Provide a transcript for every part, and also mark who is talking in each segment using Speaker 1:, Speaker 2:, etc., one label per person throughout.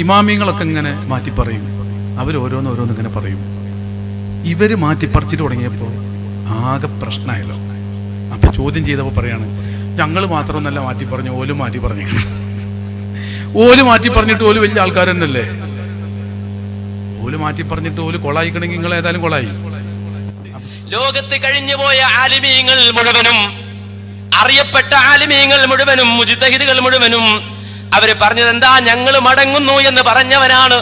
Speaker 1: ഇമാമിങ്ങളൊക്കെ ഇങ്ങനെ മാറ്റി പറയും, അവരോരോന്നോരോന്ന് ഇങ്ങനെ പറയും. ഇവര് മാറ്റിപ്പറിച്ചിട്ട് തുടങ്ങിയപ്പോൾ ആകെ പ്രശ്നമായല്ലോ. അപ്പൊ ചോദ്യം ചെയ്തപ്പോൾ പറയാണ്, ഞങ്ങൾ മാത്രമൊന്നല്ല മാറ്റി പറഞ്ഞു, ഓലും മാറ്റി പറഞ്ഞു. ഓല് മാറ്റി പറഞ്ഞിട്ട് ഓല് വലിയ ആൾക്കാർ തന്നെയല്ലേ. ഓല് മാറ്റി പറഞ്ഞിട്ട് ഓല് കൊളായിക്കണമെങ്കിൽ നിങ്ങൾ ഏതായാലും കൊളായി.
Speaker 2: ലോകത്ത് കഴിഞ്ഞുപോയ ആലിമീങ്ങൾ മുഴുവനും, അറിയപ്പെട്ട ആലിമീങ്ങൾ മുഴുവനും, മുജ്തഹിദുകൾ മുഴുവനും അവര് പറഞ്ഞത് എന്താ? ഞങ്ങൾ മടങ്ങുന്നു എന്ന് പറഞ്ഞവരാണ്.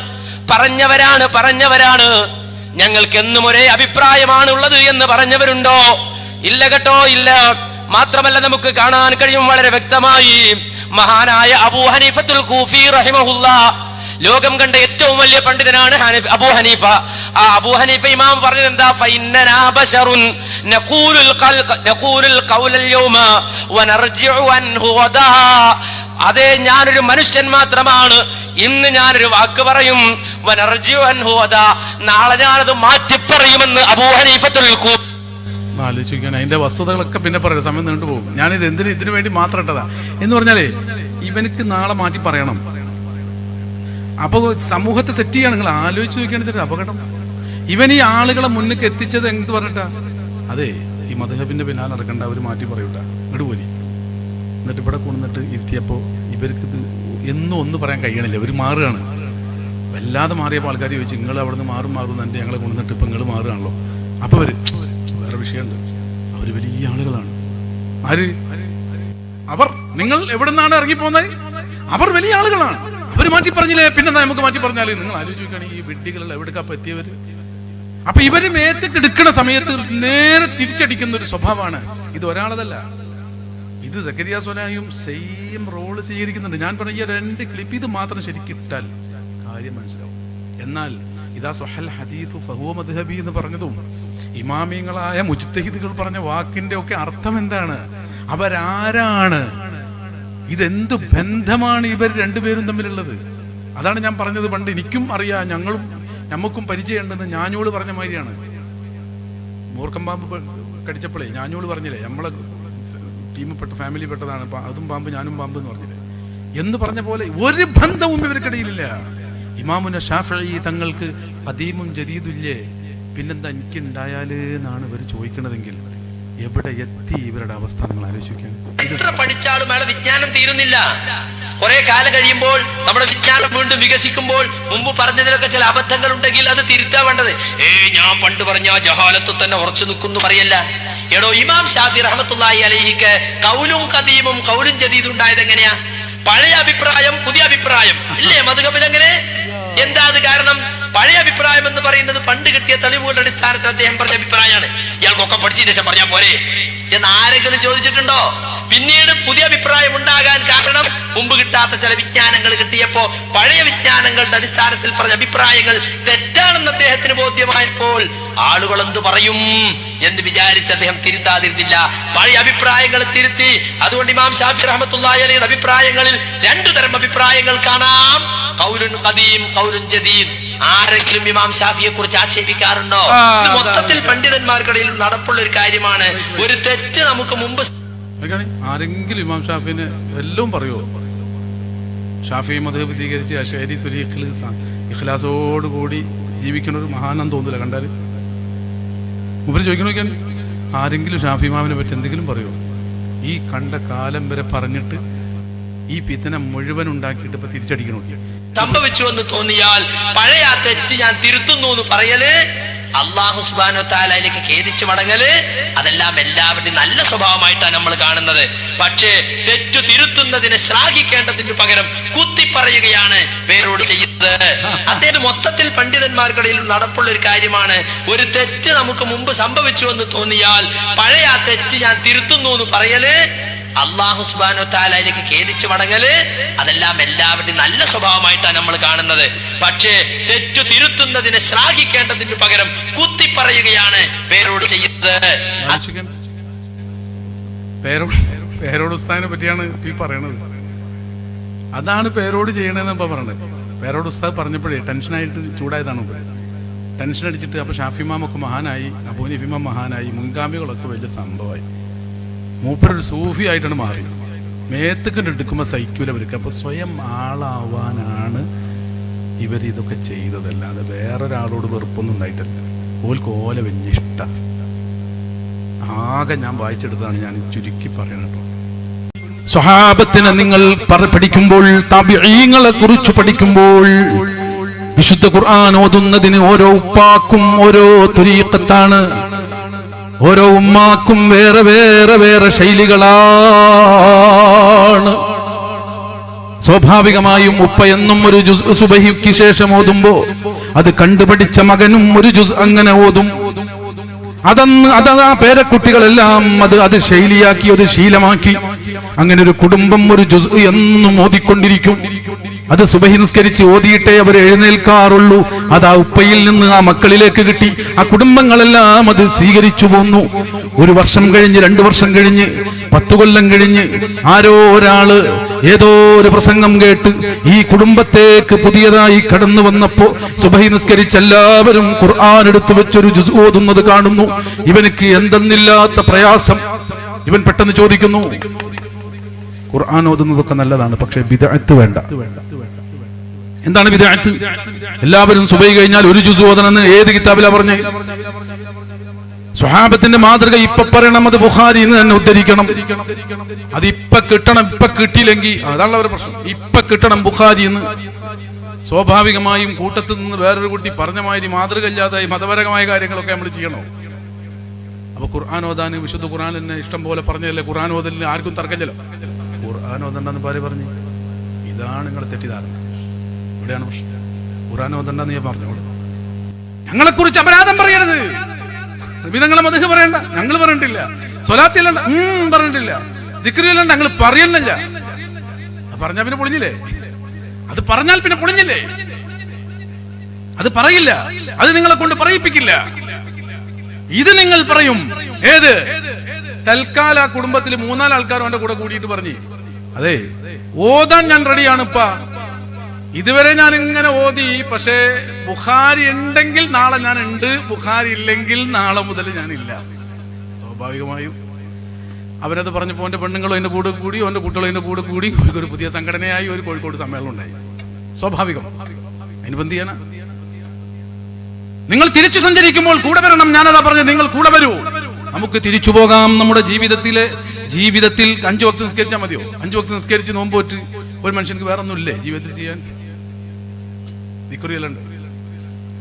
Speaker 2: ഞങ്ങൾക്ക് എന്നും ഒരേ അഭിപ്രായമാണ് ഉള്ളത് എന്ന് പറഞ്ഞവരുണ്ടോ? ഇല്ല കേട്ടോ, ഇല്ല. മാത്രമല്ല നമുക്ക് കാണാൻ കഴിയും വളരെ വ്യക്തമായി, മഹാനായ അബൂ ഹനീഫത്തുൽ കൂഫി റഹിമഹുല്ലാഹ്, ലോകം കണ്ട ഏറ്റവും വലിയ പണ്ഡിതനാണ് അബൂ ഹനീഫ. ആ അബൂ ഹനീഫ ഇമാം പറഞ്ഞത് എന്താ? ഫഇന്നനാ ബശറുൻ നഖൂലുൽ ഖൗലൽ യൗമ വനർജിഉ അൻഹു ഗദാ. അതെ, ഞാനൊരു മനുഷ്യൻ മാത്രമാണ്, ഇന്ന് ഞാനൊരു വാക്ക് പറയും, വനർജിഉ അൻഹു ഗദാ, നാളെ ഞാനത് മാറ്റി പറയുമെന്ന് അബൂ ഹനീഫത്തുൽ കൂഫി.
Speaker 1: ആലോചിക്കാൻ അതിന്റെ വസ്തുതകളൊക്കെ പിന്നെ പറയാം, സമയം നീണ്ടു പോകും. ഞാനിത് ഇതിനു വേണ്ടി മാത്രം ഇട്ടതാ എന്ന് പറഞ്ഞാലേ, ഇവനക്ക് നാളെ മാറ്റി പറയണം. അപ്പൊ സമൂഹത്തെ സെറ്റ് ചെയ്യാണ്. നിങ്ങൾ ആലോചിച്ച് നോക്കിയാണ് ഇതൊരു അപകടം. ഇവൻ ഈ ആളുകളെ മുന്നിലേക്ക് എത്തിച്ചത് എന്ത് പറഞ്ഞിട്ടാ? അതെ, ഈ മദ്ഹബിന്റെ പിന്നാലെ നടക്കണ്ട, അവര് മാറ്റി പറയൂട്ടാ, ഇങ്ങോട്ട് പോരി. എന്നിട്ട് ഇവിടെ കൊണ്ടുവന്നിട്ട് ഇരുത്തിയപ്പോ ഇവർക്ക് ഇത് എന്നും ഒന്നും പറയാൻ കഴിയണില്ല, ഇവർ മാറുകയാണ്. വല്ലാതെ മാറിയപ്പോൾ ആൾക്കാർ ചോദിച്ചു, നിങ്ങൾ അവിടെ നിന്ന് മാറും എന്നിട്ട് ഞങ്ങളെ കൊണ്ടുവന്നിട്ട് ഇപ്പൊ നിങ്ങൾ മാറുകയാണല്ലോ. അപ്പൊ അവര് വേറെ വിഷയമുണ്ട്, അവര് വലിയ ആളുകളാണ്. ആര്? അവർ. നിങ്ങൾ എവിടെ നിന്നാണ് ഇറങ്ങിപ്പോന്നത്? അവർ വലിയ ആളുകളാണ്. അവര് മാറ്റി പറഞ്ഞില്ലേ, പിന്നെന്താ നമുക്ക് മാറ്റി പറഞ്ഞാല്? നിങ്ങൾ ആലോചിക്കുകയാണെങ്കിൽ ഈ വിഡ്ഢികളിൽ എവിടേക്കാ എത്തിയവര്? അപ്പൊ ഇവര് മേത്തേക്ക് എടുക്കുന്ന സമയത്ത് നേരെ തിരിച്ചടിക്കുന്ന ഒരു സ്വഭാവമാണ് ഇത്. ഒരാളതല്ല, ഇത് സക്കരിയ സ്വലാഹിയും സെയിം റോള് സ്വീകരിക്കുന്നുണ്ട്. ഞാൻ പറഞ്ഞ ഈ 2 ക്ലിപ്പ് ഇത് മാത്രം ശരിക്കും ഇട്ടാൽ കാര്യം മനസ്സിലാവും. എന്നാൽ ഇതാ സ്വഹൽ ഹദീസു ഫഹുവ മദ്ഹബി എന്ന് പറഞ്ഞതും ഇമാമിങ്ങളായ മുജ്തഹിദുകൾ പറഞ്ഞ വാക്കിന്റെ ഒക്കെ അർത്ഥം എന്താണ്? അവരാരാണ്? ഇതെന്ത് ബന്ധമാണ് ഇവർ രണ്ടുപേരും തമ്മിലുള്ളത്? അതാണ് ഞാൻ പറഞ്ഞത്. പണ്ട് എനിക്കും അറിയാം, നമുക്കും പരിചയമുണ്ടെന്ന് ഞാഞ്ഞോള് പറഞ്ഞ മാതിരിയാണ്. മൂർക്കം പാമ്പ് കടിച്ചപ്പോഴേ ഞാഞ്ഞോള് പറഞ്ഞില്ലേ, നമ്മളെ ടീമിൽപ്പെട്ട ഫാമിലി പെട്ടതാണ്, അതും പാമ്പ് ഞാനും പാമ്പ് എന്ന് പറഞ്ഞില്ലേ എന്ന് പറഞ്ഞ പോലെ ഒരു ബന്ധവും ഇവർക്കിടയിലില്ല. ഇമാമുന ഷാഫിഈ തങ്ങൾക്ക് ഖദീമും ജദീദുല്ലേ, പിന്നെന്താ എനിക്കുണ്ടായാല് എന്നാണ് ഇവർ ചോദിക്കണതെങ്കിൽ എവിടെ എത്തി ഇവരുടെ അവസ്ഥ? നിങ്ങൾ ആലോചിക്കാൻ.
Speaker 2: എത്ര പഠിച്ചാലും അയാളെ വിജ്ഞാനം തീരുന്നില്ല. കുറെ കാലം കഴിയുമ്പോൾ നമ്മുടെ വിജ്ഞാനം വീണ്ടും വികസിക്കുമ്പോൾ മുമ്പ് പറഞ്ഞതിലൊക്കെ ചില അബദ്ധങ്ങൾ ഉണ്ടെങ്കിൽ അത് തിരുത്താ വേണ്ടത്. ഞാൻ പണ്ട് പറഞ്ഞ ജഹാലത്ത് തന്നെ ഉറച്ചു നിൽക്കുന്നു പറയല്ല. എടോ, ഇമാം ഷാഫി റഹ്മത്തുള്ളാഹി അലൈഹിക്ക് കൗലും ഖദീമും കൗലും ജദീദും ഉണ്ടായത് എങ്ങനെയാ? പഴയ അഭിപ്രായം പുതിയ അഭിപ്രായം ഇല്ലേ മദ്ഹബിൽ? എങ്ങനെ? എന്താ അത് കാരണം? പഴയ അഭിപ്രായം എന്ന് പറയുന്നത് പണ്ട് കിട്ടിയ തെളിവുകളുടെ അടിസ്ഥാനത്തിൽ അദ്ദേഹം പറഞ്ഞ അഭിപ്രായമാണ്. ഇയാൾക്കൊക്കെ പഠിച്ചതിന് ശേഷം പറഞ്ഞാൽ പോരെ എന്ന് ആരെങ്കിലും ചോദിച്ചിട്ടുണ്ടോ? പിന്നീട് പുതിയ അഭിപ്രായം ഉണ്ടാകാൻ കാരണം മുമ്പ് കിട്ടാത്ത ചില വിജ്ഞാനങ്ങൾ കിട്ടിയപ്പോ പഴയ വിജ്ഞാനങ്ങളുടെ അടിസ്ഥാനത്തിൽ പറഞ്ഞ അഭിപ്രായങ്ങൾ തെറ്റാണെന്ന് അദ്ദേഹത്തിന് ബോധ്യമായപ്പോൾ ആളുകൾ എന്തു പറയും എന്ന് വിചാരിച്ച് അദ്ദേഹം തിരുത്താതിരുന്നില്ല. പഴയ അഭിപ്രായങ്ങൾ തിരുത്തി. അതുകൊണ്ട് ഇമാം ഷാഫി റഹ്മത്തുള്ളാഹി അലൈഹിയുടെ അഭിപ്രായങ്ങളിൽ 2 തരം അഭിപ്രായങ്ങൾ കാണാം, ഖൗലുൻ ഖദീം, ഖൗലുൻ ജദീദ്. ആരെങ്കിലും ഇമാം ഷാഫിയെ കുറിച്ച് ആക്ഷേപിക്കാറുണ്ടോ? ഇത് മൊത്തത്തിൽ പണ്ഡിതന്മാർക്കിടയിൽ നടപ്പുള്ള ഒരു കാര്യമാണ്. ഒരു തെറ്റ് നമുക്ക് മുമ്പ്
Speaker 1: ആരെങ്കിലും ഇമാം ഷാഫിനെ എല്ലാം പറയുമോ? ഷാഫി മദ്ഹബ് സ്വീകരിച്ച് അശ്അരി തുരീഖിൽ ഇഖ്ലാസോടുകൂടി ജീവിക്കുന്ന ഒരു മഹാനം തോന്നില്ല കണ്ടാല്. മുമ്പ് ചോദിക്കണോക്കാണ്, ആരെങ്കിലും ഷാഫി ഇമാമിനെ പറ്റി എന്തെങ്കിലും പറയുമോ? ഈ കണ്ട കാലം വരെ പറഞ്ഞിട്ട് ഈ പിത്തനെ മുഴുവൻ ഉണ്ടാക്കിയിട്ട് ഇപ്പൊ തിരിച്ചടിക്കണോ?
Speaker 2: സംഭവിച്ചു എന്ന് തോന്നിയാൽ പഴയ ആ തെറ്റ് ഞാൻ തിരുത്തുന്നു എന്ന് പറയല്, അല്ലാഹു സുബ്ഹാനഹു വ തആലയിലേക്ക് ഖേദിച്ച് മടങ്ങല്, അതെല്ലാം എല്ലാവരുടെയും നല്ല സ്വഭാവമായിട്ടാണ് നമ്മൾ കാണുന്നത്. പക്ഷേ തെറ്റു തിരുത്തുന്നതിനെ ശ്ലാഘിക്കേണ്ടതിന് പകരം കുത്തിപ്പറയുകയാണ് പേരോട് ചെയ്യുന്നത്. അദ്ദേഹം മൊത്തത്തിൽ പണ്ഡിതന്മാർക്കിടയിൽ നടപ്പുള്ള ഒരു കാര്യമാണ്. ഒരു തെറ്റ് നമുക്ക് മുമ്പ് സംഭവിച്ചു എന്ന് തോന്നിയാൽ പഴയ ആ തെറ്റ് ഞാൻ തിരുത്തുന്നു എന്ന് പറയല്, അല്ലാഹു സുബ്ഹാനഹു വ തആലയിലേക്ക് ഖേദിച്ച് മടങ്ങല്, അതെല്ലാം എല്ലാവരുടെയും നല്ല സ്വഭാവമായിട്ടാണ് നമ്മൾ കാണുന്നത്. പക്ഷേ തെറ്റു തിരുത്തുന്നതിനെ ശ്ലാഘിക്കേണ്ടതിന് പകരം കുത്തിപ്പറയുകയാണ് പേരോട് ചെയ്യുന്നത്.
Speaker 1: പേരോട് ഉസ്താദിനെ പറ്റിയാണ് ഈ പറയണത്. അതാണ് പേരോട് ചെയ്യണതെന്ന് ഇപ്പൊ പറയണത്. പേരോട് ഉസ്താദ് പറഞ്ഞപ്പോഴേ ടെൻഷനായിട്ട് ചൂടായതാണ്. ടെൻഷൻ അടിച്ചിട്ട് അപ്പൊ ഷാഫി ഇമാമൊക്കെ മഹാനായി, അബൂ ഹനീഫ ഇമാം മഹാനായി, മുൻഗാമികളൊക്കെ വലിയ സംഭവമായി. മൂപ്പരൊരു സൂഫി ആയിട്ടാണ് മാറി. മേത്തക്കിട്ട് എടുക്കുമ്പോൾ സഹിക്കൂല അവർക്ക്. അപ്പൊ സ്വയം ആളാവാനാണ് ഇവരിതൊക്കെ ചെയ്തതല്ലാതെ വേറൊരാളോട് വെറുപ്പൊന്നും ഉണ്ടായിട്ടില്ല. ഓൽക്ക് ഓല വലിയ ഇഷ്ടം. ആകെ ഞാൻ വായിച്ചെടുത്താണ്, ഞാൻ ചുരുക്കി പറയണട്ടോ. സ്വഹാബത്തിനെ നിങ്ങൾ പഠിക്കുമ്പോൾ, താബിഈങ്ങളെ കുറിച്ച് പഠിക്കുമ്പോൾ, വിശുദ്ധ ഖുർആൻ ഓതുന്നതിന് ഓരോ ഉപ്പാക്കും ഓരോ ത്വരീഖത്താണ്, ഓരോ ഉമ്മാക്കും വേറെ വേറെ വേറെ ശൈലികളാണ്. സ്വാഭാവികമായും ഉപ്പ എന്നും ഒരു ജുസ് സുബഹിക്ക് ശേഷം ഓതുമ്പോ അത് കണ്ടുപഠിച്ച മകനും ഒരു ജുസ് അങ്ങനെ ഓതും. അതാ പേരക്കുട്ടികളെല്ലാം അത് ശൈലിയാക്കി, അത് ശീലമാക്കി. അങ്ങനെ ഒരു കുടുംബം ഒരു ജുസ് എന്നും ഓതിക്കൊണ്ടിരിക്കും. അത് സുബഹി നിസ്കരിച്ച് ഓതിയിട്ടേ അവർ എഴുന്നേൽക്കാറുള്ളൂ. അത് ആ ഉപ്പയിൽ നിന്ന് ആ മക്കളിലേക്ക് കിട്ടി. ആ കുടുംബങ്ങളെല്ലാം അത് സ്വീകരിച്ചു പോന്നു. 1 വർഷം കഴിഞ്ഞ്, 2 വർഷം കഴിഞ്ഞ്, 10 കൊല്ലം കഴിഞ്ഞ് ആരോ ഒരാള് ഏതോ ഒരു പ്രസംഗം കേട്ട് ഈ കുടുംബത്തേക്ക് പുതിയതായി കടന്നു വന്നപ്പോ സുബഹി നിസ്കരിച്ച് എല്ലാവരും ഖുർആൻ എടുത്തു വെച്ചൊരു ജുസ് ഓതുന്നത് കാണുന്നു. ഇവനക്ക് എന്തെന്നില്ലാത്ത പ്രയാസം. ഇവൻ പെട്ടെന്ന് ചോദിക്കുന്നു, ഖുർആൻ ഓതുന്നതൊക്കെ നല്ലതാണ്, പക്ഷെ ബിദ്അത്ത് വേണ്ട. എന്താണ് ബിദ്അത്ത്? എല്ലാവരും സുബഹി കഴിഞ്ഞാൽ ഒരു ജുസ് ഓതണമെന്ന് ഏത് കിതാബിലാ പറഞ്ഞേ? സ്വഹാബത്തിന്റെ മാതൃക ഇപ്പൊ പറയണം, അത് ബുഖാരിയിൽ നിന്ന് തന്നെ ഉദ്ധരിക്കണം. അത് ഇപ്പൊ കിട്ടണം. ഇപ്പൊ കിട്ടിയില്ലെങ്കിൽ അതാണ് അവരുടെ പ്രശ്നം. ഇപ്പൊ കിട്ടണം ബുഖാരിയിൽ നിന്ന്. സ്വാഭാവികമായും കൂട്ടത്തിൽ നിന്ന് വേറൊരു കുട്ടി പറഞ്ഞ മാതിരി മാതൃക ഇല്ലാതായി മതപരമായ കാര്യങ്ങളൊക്കെ നമ്മൾ ചെയ്യണോ? അപ്പൊ ഖുർആൻ ഓതാൻ വിശുദ്ധ ഖുർആൻ തന്നെ ഇഷ്ടം പോലെ പറഞ്ഞതല്ലേ. ഖുർആൻ ഓതലിന് ആർക്കും തർക്കമില്ലല്ലോ. ഖുർആൻ ഓതണ്ടെന്ന് പറഞ്ഞു. ഇതാണ് നിങ്ങളുടെ തെറ്റിദ്ധാരണ. ഇവിടെയാണ് പ്രശ്നം. ഖുർആൻ ഓതണ്ടെന്ന് ഞാൻ പറഞ്ഞോളൂ. ഞങ്ങളെ കുറിച്ച് അപരാധം പറയരുത്. നിങ്ങളെ മദ്ഹ് പറയണ്ട, ഞങ്ങൾ പറഞ്ഞിട്ടില്ല. സ്വലാത്തില്ല പറഞ്ഞിട്ടില്ല. ദിക്റില്ല, ഞങ്ങൾ പറയുന്നില്ല. പറഞ്ഞാൽ പിന്നെ പൊളിഞ്ഞില്ലേ? അത് പറഞ്ഞാൽ പിന്നെ പൊളിഞ്ഞില്ലേ? അത് പറയില്ല. അത് നിങ്ങളെ കൊണ്ട് പറയിപ്പിക്കില്ല. ഇത് നിങ്ങൾ പറയും. ഏത് തൽക്കാല കുടുംബത്തിൽ 3-4 ആൾക്കാർ അവന്റെ കൂടെ കൂടിയിട്ട് പറഞ്ഞു, അതെ ഓതാൻ ഞാൻ റെഡിയാണിപ്പ, ഇതുവരെ ഞാൻ ഇങ്ങനെ ഓതി, പക്ഷേ ബുഖാരി ഉണ്ടെങ്കിൽ നാളെ ഞാൻ ഉണ്ട്, ബുഖാരി ഇല്ലെങ്കിൽ നാളെ മുതൽ ഞാനില്ല. സ്വാഭാവികമായും അവരത് പറഞ്ഞപ്പോ അവന്റെ പെണ്ണുങ്ങളും അതിന്റെ കൂടെ കൂടി, അവന്റെ കുട്ടികളും അതിന്റെ കൂടെ കൂടി, ഒരു പുതിയ സംഘടനയായി ഒരു കോഴിക്കോട് സമ്മേളനം ഉണ്ടായി. സ്വാഭാവികം. അതിന് എന്ത് ചെയ്യാനാ? നിങ്ങൾ തിരിച്ചു സഞ്ചരിക്കുമ്പോൾ കൂടെ വരണം. ഞാനതാ പറഞ്ഞത്, നിങ്ങൾ കൂടെ വരൂ. നമുക്ക് തിരിച്ചു പോകാം. നമ്മുടെ ജീവിതത്തിൽ 5 വക്ത് നിസ്കരിച്ചാൽ മതിയോ? 5 വക്ത് നിസ്കരിച്ച് നോമ്പ് പോറ്റ് ഒരു മനുഷ്യർക്ക് വേറെ ഒന്നുമില്ലേ ജീവിതത്തിൽ ചെയ്യാൻ? ദിക്റിയല്ലുണ്ട്.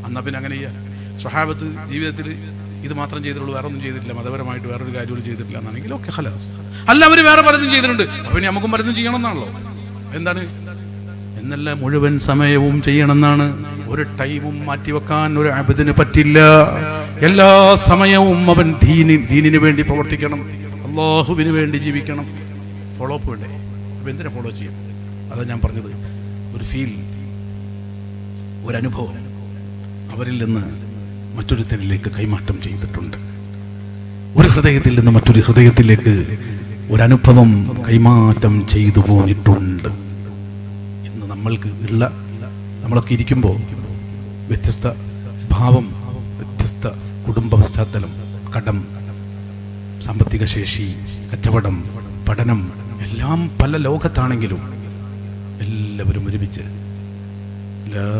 Speaker 1: എന്നാ പിന്നെ അങ്ങനെ ചെയ്യാം. സ്വഹാബത്ത് ജീവിതത്തിൽ ഇത് മാത്രം ചെയ്തിട്ടുള്ളൂ, വേറെ ഒന്നും ചെയ്തിട്ടില്ല, മതപരമായിട്ട് വേറൊരു കാര്യവും ചെയ്തിട്ടില്ല എന്നാണെങ്കിൽ ഓക്കെ, ഖലാസ്. അല്ല, അവർ വേറെ പലതും ചെയ്തിട്ടുണ്ട്, അപ്പൊ ഇനി നമുക്കും പലതും ചെയ്യണം എന്നാണല്ലോ. എന്താണ് എന്നല്ല, മുഴുവൻ സമയവും ചെയ്യണമെന്നാണ്. ഒരു ടൈമും മാറ്റിവെക്കാൻ ഒരു അബ്ദിന് പറ്റില്ല. എല്ലാ സമയവും അവൻ ദീനിന് വേണ്ടി പ്രവർത്തിക്കണം, അല്ലാഹുവിന് വേണ്ടി ജീവിക്കണം. ഫോളോ അപ്പ് വേണ്ടേ? അപ്പൊ എന്തിനാ ഫോളോ ചെയ്യും? അതാ ഞാൻ പറഞ്ഞത്. ഒരു ഫീൽ, ഒരനുഭവം അവരിൽ നിന്ന് മറ്റൊരുത്തരിലേക്ക് കൈമാറ്റം ചെയ്തിട്ടുണ്ട്. ഒരു ഹൃദയത്തിൽ നിന്ന് മറ്റൊരു ഹൃദയത്തിലേക്ക് ഒരനുഭവം കൈമാറ്റം ചെയ്തു പോന്നിട്ടുണ്ട്. ഇന്ന് നമ്മൾക്ക് ഉള്ള, നമ്മളൊക്കെ ഇരിക്കുമ്പോൾ വ്യത്യസ്ത ഭാവം, വ്യത്യസ്ത കുടുംബ പശ്ചാത്തലം, കടം, സാമ്പത്തിക ശേഷി, കച്ചവടം, പഠനം, എല്ലാം പല ലോകത്താണെങ്കിലും എല്ലാവരും ഒരുമിച്ച് ലാ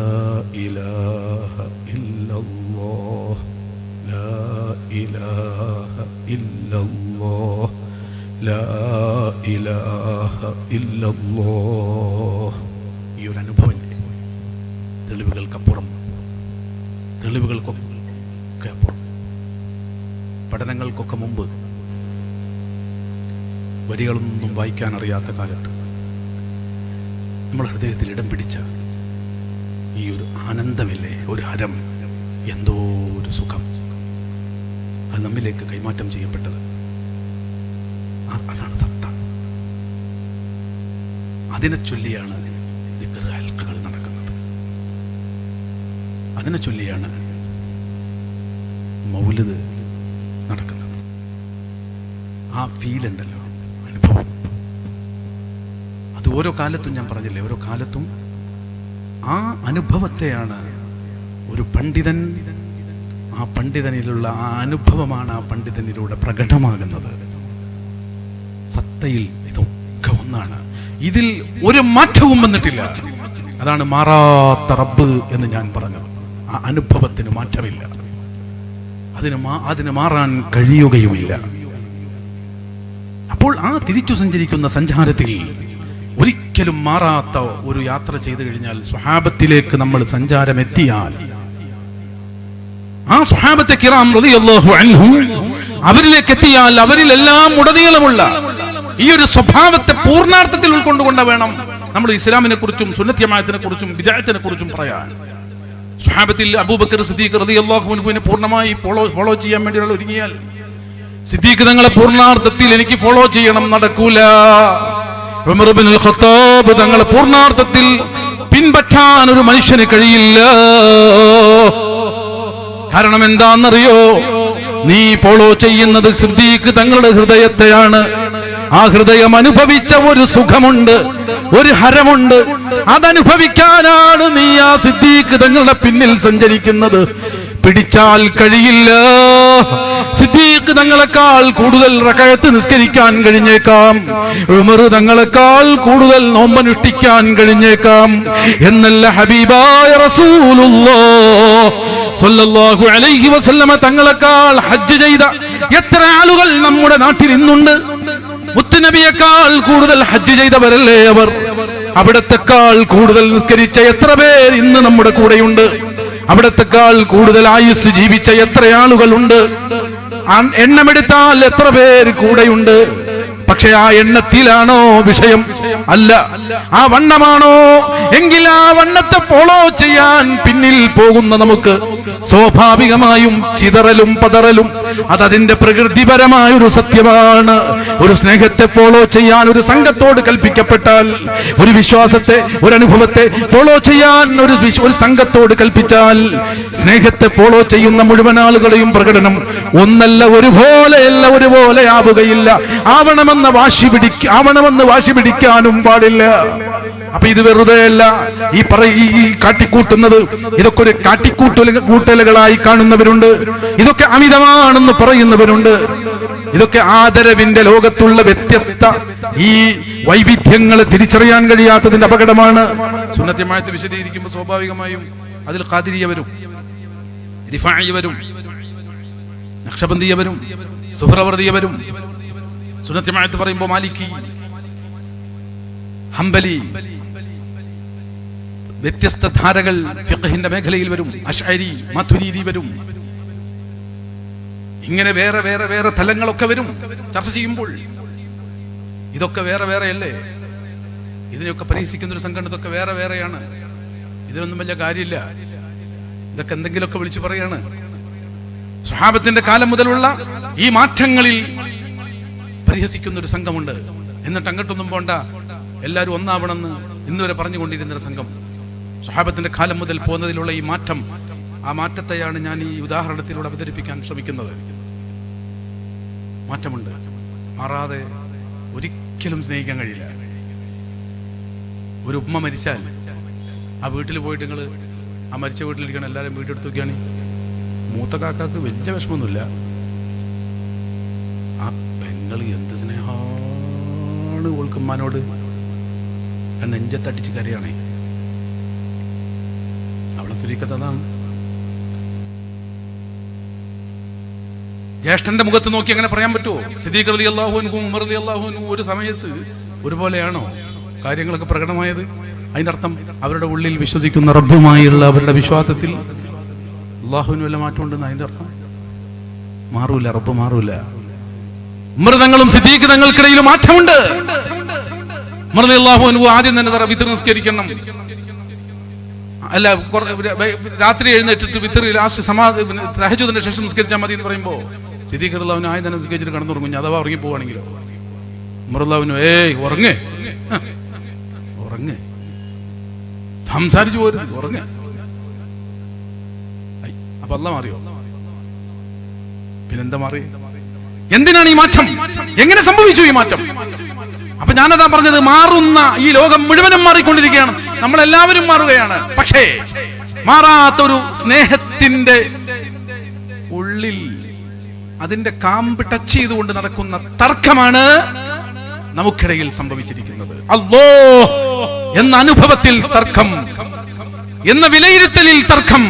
Speaker 1: ഇലാഹ ഇല്ലല്ലാഹ്, ലാ ഇലാഹ ഇല്ലല്ലാഹ്, ലാ ഇലാഹ ഇല്ലല്ലാഹ്. ഈ ഒരു അനുഭവം തെളിവുകൾക്കപ്പുറം, തെളിവുകൾക്കൊക്കെ അപ്പുറം, പഠനങ്ങൾക്കൊക്കെ മുമ്പ്, വരികളൊന്നും വായിക്കാൻ അറിയാത്ത കാലത്ത് നമ്മൾ ഹൃദയത്തിൽ ഇടം പിടിച്ച ഈ ഒരു ആനന്ദമില്ലേ, ഒരു ഹരം, എന്തോ ഒരു സുഖം, അത് നമ്മിലേക്ക് കൈമാറ്റം ചെയ്യപ്പെട്ടത്. അതാണ് സത്ത. അതിനെ ചൊല്ലിയാണ് ദിക്ർ ഹൽഖകൾ നടക്കുന്നത്. അതിനെ ചൊല്ലിയാണ് മൗലിദ് നടക്കുന്നത്. ആ ഫീൽ ഉണ്ടല്ലോ, അനുഭവം, അത് ഓരോ കാലത്തും, ഞാൻ പറഞ്ഞില്ലേ, ഓരോ കാലത്തും ആ അനുഭവത്തെയാണ് ഒരു പണ്ഡിതൻ, ആ പണ്ഡിതനിലുള്ള ആ അനുഭവമാണ് ആ പണ്ഡിതനിലൂടെ പ്രകടമാകുന്നത്. സത്തയിൽ ഇതൊക്കെ ഒന്നാണ്. ഇതിൽ ഒരു മാറ്റവും വന്നിട്ടില്ല. അതാണ് മാറാത്ത റബ്ബ് എന്ന് ഞാൻ പറഞ്ഞത്. ആ അനുഭവത്തിന് മാറ്റമില്ല, അതിന് മാറാൻ കഴിയുകയുമില്ല. അപ്പോൾ ആ തിരിച്ചു സഞ്ചരിക്കുന്ന സഞ്ചാരത്തിൽ ഒരിക്കലും മാറാത്ത ഒരു യാത്ര ചെയ്തു കഴിഞ്ഞാൽ, സ്വഹാബത്തിലേക്ക് നമ്മൾ സഞ്ചാരം എത്തിയാൽ, ആ സ്വഹാബത്തെ കിറാം റളിയല്ലാഹു അൻഹും അവരിലേക്ക് എത്തിയാൽ, അവരിലെല്ലാം ഉടനീളമുള്ള ഈ ഒരു സ്വഭാവത്തെ പൂർണ്ണാർത്ഥത്തിൽ ഉൾക്കൊണ്ടുകൊണ്ട് വേണം നമ്മൾ ഇസ്ലാമിനെ കുറിച്ചും സുന്നത്ത് ജമാഅത്തിനെ കുറിച്ചും ബിദ്അത്തിനെ കുറിച്ചും പറയാൻ. സ്വഹാബത്തിൽ അബൂബക്കർ സിദ്ദീഖ് റളിയല്ലാഹു അൻഹുവിനെ പൂർണ്ണമായി ഫോളോ ചെയ്യാൻ വേണ്ടി ഒരാൾ ഒരുങ്ങിയാൽ, സിദ്ദീഖ് തങ്ങളെ പൂർണ്ണാർത്ഥത്തിൽ എനിക്ക് ഫോളോ ചെയ്യണം നടക്കൂല. ഉമർ ഇബ്നുൽ ഖത്താബ് തങ്ങളെ പൂർണ്ണാർത്ഥത്തിൽ പിൻപറ്റാൻ ഒരു മനുഷ്യന് കഴിയില്ല. കാരണം എന്താണെന്നറിയോ? നീ ഫോളോ ചെയ്യുന്നത് സിദ്ദീഖ് തങ്ങളുടെ ഹൃദയത്തെയാണ്. ആ ഹൃദയം അനുഭവിച്ച ഒരു സുഖമുണ്ട്, ഒരു ഹരമുണ്ട്. അതനുഭവിക്കാനാണ് നീ ആ സിദ്ദീഖ് തങ്ങളുടെ പിന്നിൽ സഞ്ചരിക്കുന്നത്. പിടിച്ചാൽ കഴിയില്ല. സിദ്ദീഖ് തങ്ങളെക്കാൾ കൂടുതൽ റകഅത്ത് നിസ്കരിക്കാൻ കഴിഞ്ഞേക്കാം, ഉമർ തങ്ങളെക്കാൾ കൂടുതൽ നോമ്പനുഷ്ഠിക്കാൻ കഴിഞ്ഞേക്കാം. എന്നല്ല ഹബീബായ റസൂലുള്ളാഹ് സ്വല്ലല്ലാഹു അലൈഹി വസല്ലമ തങ്ങളെക്കാൾ ഹജ്ജ് ചെയ്ത എത്ര ആളുകൾ നമ്മുടെ നാട്ടിൽ ഇന്നുണ്ട്. മുത്തുനബിയേക്കാൾ കൂടുതൽ ഹജ്ജ് ചെയ്തവരല്ലേ അവർ? അവിടത്തെക്കാൾ കൂടുതൽ നിസ്കരിച്ച എത്ര പേർ ഇന്ന് നമ്മുടെ കൂടെയുണ്ട്? അവിടത്തെക്കാൾ കൂടുതൽ ആയുസ് ജീവിച്ച എത്ര ആളുകളുണ്ട്? എണ്ണമെടുത്താൽ എത്ര പേര് കൂടെയുണ്ട്? പക്ഷെ ആ എണ്ണത്തിലാണോ വിഷയം? അല്ല. ആ വണ്ണമാണോ? എങ്കിൽ ആ വണ്ണത്തെ ഫോളോ ചെയ്യാൻ പിന്നിൽ പോകുന്ന നമുക്ക് സ്വാഭാവികമായും ചിതറലും പതറലും അതതിന്റെ പ്രകൃതിപരമായ ഒരു സത്യമാണ്. ഒരു സ്നേഹത്തെ ഫോളോ ചെയ്യാൻ ഒരു സംഘത്തോട് കൽപ്പിക്കപ്പെട്ടാൽ, ഒരു വിശ്വാസത്തെ, ഒരു അനുഭവത്തെ ഫോളോ ചെയ്യാൻ ഒരു സംഘത്തോട് കൽപ്പിച്ചാൽ, സ്നേഹത്തെ ഫോളോ ചെയ്യുന്ന മുഴുവൻ ആളുകളെയും പ്രകടനം ഒന്നല്ല, ഒരുപോലെയല്ല, ഒരുപോലെ ആവുകയില്ല. ആവണമെന്ന് വാശി പിടിക്കാനും പാടില്ല. അപ്പൊ ഇത് വെറുതെയല്ല ഈ കാട്ടിക്കൂട്ടുന്നത്. ഇതൊക്കെ ഒരു കാട്ടിക്കൂട്ടലുകളായി കാണുന്നവരുണ്ട്, ഇതൊക്കെ അമിതമാണെന്ന് പറയുന്നവരുണ്ട്. ഇതൊക്കെ ആദരവിന്റെ ലോകത്തുള്ള വ്യത്യസ്ത ഈ വൈവിധ്യങ്ങളെ തിരിച്ചറിയാൻ കഴിയാത്തതിന്റെ അപകടമാണ്. സുന്നത്ത് ജമാഅത്ത് വിശദീകരിക്കുമ്പോൾ സ്വാഭാവികമായും അതിൽ ഖാദിരിയ വരും, റിഫാഇ വരും, നഖ്ശബന്ദിയ വരും, സുഹ്റവർദിയ വരും. സുന്നത്ത് ജമാഅത്ത് പറയുമ്പോൾ മാലിക്കി, ഹംബലി, വ്യത്യസ്ത ധാരകൾ ഫിഖഹിന്റെ മേഖലയിൽ വരും, അശ്അരി, മതുരീദി വരും. ഇങ്ങനെ വേറെ വേറെ വേറെ തലങ്ങളൊക്കെ വരും ചർച്ച ചെയ്യുമ്പോൾ. ഇതൊക്കെ വേറെ വേറെയല്ലേ? ഇതിനെയൊക്കെ പരിഹസിക്കുന്ന ഒരു സംഘടന ഇതൊക്കെ വേറെ വേറെയാണ്, ഇതിനൊന്നും വലിയ കാര്യമില്ല, ഇതൊക്കെ എന്തെങ്കിലുമൊക്കെ വിളിച്ചു പറയാണ്. സ്വഹാബത്തിന്റെ കാലം മുതലുള്ള ഈ മാറ്റങ്ങളിൽ പരിഹസിക്കുന്ന ഒരു സംഘമുണ്ട്. എന്നിട്ട് അങ്ങോട്ടൊന്നും പോണ്ട, എല്ലാവരും ഒന്നാവണമെന്ന് ഇന്നുവരെ പറഞ്ഞുകൊണ്ടിരുന്ന സംഘം. സ്വഹാബത്തിന്റെ കാലം മുതൽ പോകുന്നതിലുള്ള ഈ മാറ്റം, ആ മാറ്റത്തെയാണ് ഞാൻ ഈ ഉദാഹരണത്തിലൂടെ അവതരിപ്പിക്കാൻ ശ്രമിക്കുന്നത്. മാറ്റമുണ്ട്, മാറാതെ ഒരിക്കലും സ്നേഹിക്കാൻ കഴിയില്ല. ഒരു ഉമ്മ മരിച്ചാൽ ആ വീട്ടിൽ പോയിട്ട് നിങ്ങൾ ആ മരിച്ച വീട്ടിലിരിക്കണം, എല്ലാവരും വീട്ടെടുത്ത് നോക്കിയാണ്. മൂത്ത കാക്കാക്ക് വലിയ വിഷമമൊന്നുമില്ല. ആ പെങ്ങൾ എന്ത് സ്നേഹമാണ് ഓൾക്കുമ്മാനോട്, നെഞ്ചത്തടിച്ച് കരയാണേ. അവളെ തുരിക്കതാണ്. ജ്യേഷ്ഠന്റെ മുഖത്ത് നോക്കി അങ്ങനെ പറയാൻ പറ്റുമോ? സിദ്ദീഖ് റളിയല്ലാഹു അൻഹു, ഉമർ റളിയല്ലാഹു അൻഹു ഒരു സമയത്ത് ഒരുപോലെയാണോ കാര്യങ്ങളൊക്കെ പ്രകടമായത്? അതിന്റെ അർത്ഥം അവരുടെ ഉള്ളിൽ വിശ്വസിക്കുന്ന റബ്ബുമായുള്ള അവരുടെ വിശ്വാസത്തിൽ അള്ളാഹുവിന് വല്ല മാറ്റമുണ്ടെന്ന് അതിന്റെ അർത്ഥം. മാറൂല, റബ്ബ് മാറൂല. ഉമർ തങ്ങളും സിദ്ദീഖ് തങ്ങൾക്കിടയിൽ മാറ്റമുണ്ട്. ഉമർ റളിയല്ലാഹു അൻഹു ആദ്യം തന്നെ വിത്ർ നിസ്കരിക്കണം, അല്ല രാത്രി എഴുന്നേറ്റിട്ട് വിത്ർ ലാസ്റ്റ് തഹജ്ജുദിന്റെ ശേഷം നിസ്കരിച്ചാൽ മതി എന്ന് പറയുമ്പോ സിദ്ദീഖ് റളിയല്ലാഹു അൻഹു ആദ്യം തന്നെ നിസ്കരിച്ചിട്ട് കടന്നുറങ്ങും. അഥവാ ഉറങ്ങി പോവാണെങ്കിലോ ഉമർ റളിയല്ലാഹു അൻഹു ഉറങ്ങ് സംസാരിച്ചു പോരുത്, ഉറങ്ങ്. അപ്പൊ അല്ലാഹ് മാറിയോ? പിന്നെന്താ മാറി? എന്തിനാണ് ഈ മാറ്റം? എങ്ങനെ സംഭവിച്ചു ഈ മാറ്റം? അപ്പൊ ഞാനതാ പറഞ്ഞത്, മാറുന്ന ഈ ലോകം മുഴുവനും മാറിക്കൊണ്ടിരിക്കുകയാണ്, നമ്മളെല്ലാവരും മാറുകയാണ്. പക്ഷേ മാറാത്തൊരു സ്നേഹത്തിന്റെ ഉള്ളിൽ അതിന്റെ കാമ്പ് ടച്ച് ചെയ്തുകൊണ്ട് നടക്കുന്ന തർക്കമാണ് നമുക്കിടയിൽ സംഭവിച്ചിരിക്കുന്നത്. അല്ലാഹ് എന്ന അനുഭവത്തിൽ തർക്കം, എന്ന വിലയിരുത്തലിൽ തർക്കം.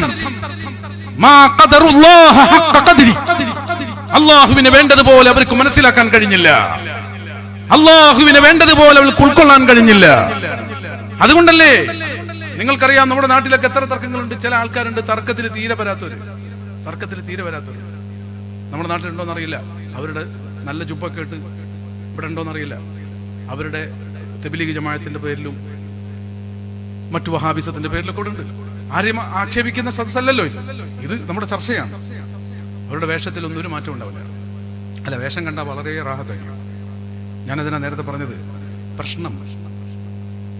Speaker 1: അള്ളാഹുവിനെ വേണ്ടതുപോലെ അവർക്ക് മനസ്സിലാക്കാൻ കഴിഞ്ഞില്ല, അള്ളാഹുവിനെ വേണ്ടതുപോലെ അവർക്ക് ഉൾക്കൊള്ളാൻ കഴിഞ്ഞില്ല. അതുകൊണ്ടല്ലേ നിങ്ങൾക്കറിയാം നമ്മുടെ നാട്ടിലൊക്കെ എത്ര തർക്കങ്ങളുണ്ട്. ചില ആൾക്കാരുണ്ട് തർക്കത്തിൽ തീരെ വരാത്തവര്. നമ്മുടെ നാട്ടിലുണ്ടോന്ന് അറിയില്ല. അവരുടെ നല്ല ജുബ്ബൊക്കെ ഇട്ട് ഇവിടെ ഉണ്ടോന്നറിയില്ല. അവരുടെ തബ്ലീഗ് ജമാഅത്തിന്റെ പേരിലും മറ്റു വഹാബിസത്തിന്റെ പേരിലൊക്കെ ഉണ്ട്. ആരെയും ആക്ഷേപിക്കുന്ന സദസ്സല്ലല്ലോ ഇത് നമ്മുടെ ചർച്ചയാണ്. അവരുടെ വേഷത്തിലൊന്നും ഒരു മാറ്റം ഉണ്ടാവില്ല. അല്ല, വേഷം കണ്ടാൽ വളരെ റാഹത്തായിരിക്കും. ഞാനതിനാ നേരത്തെ പറഞ്ഞത്, പ്രശ്നം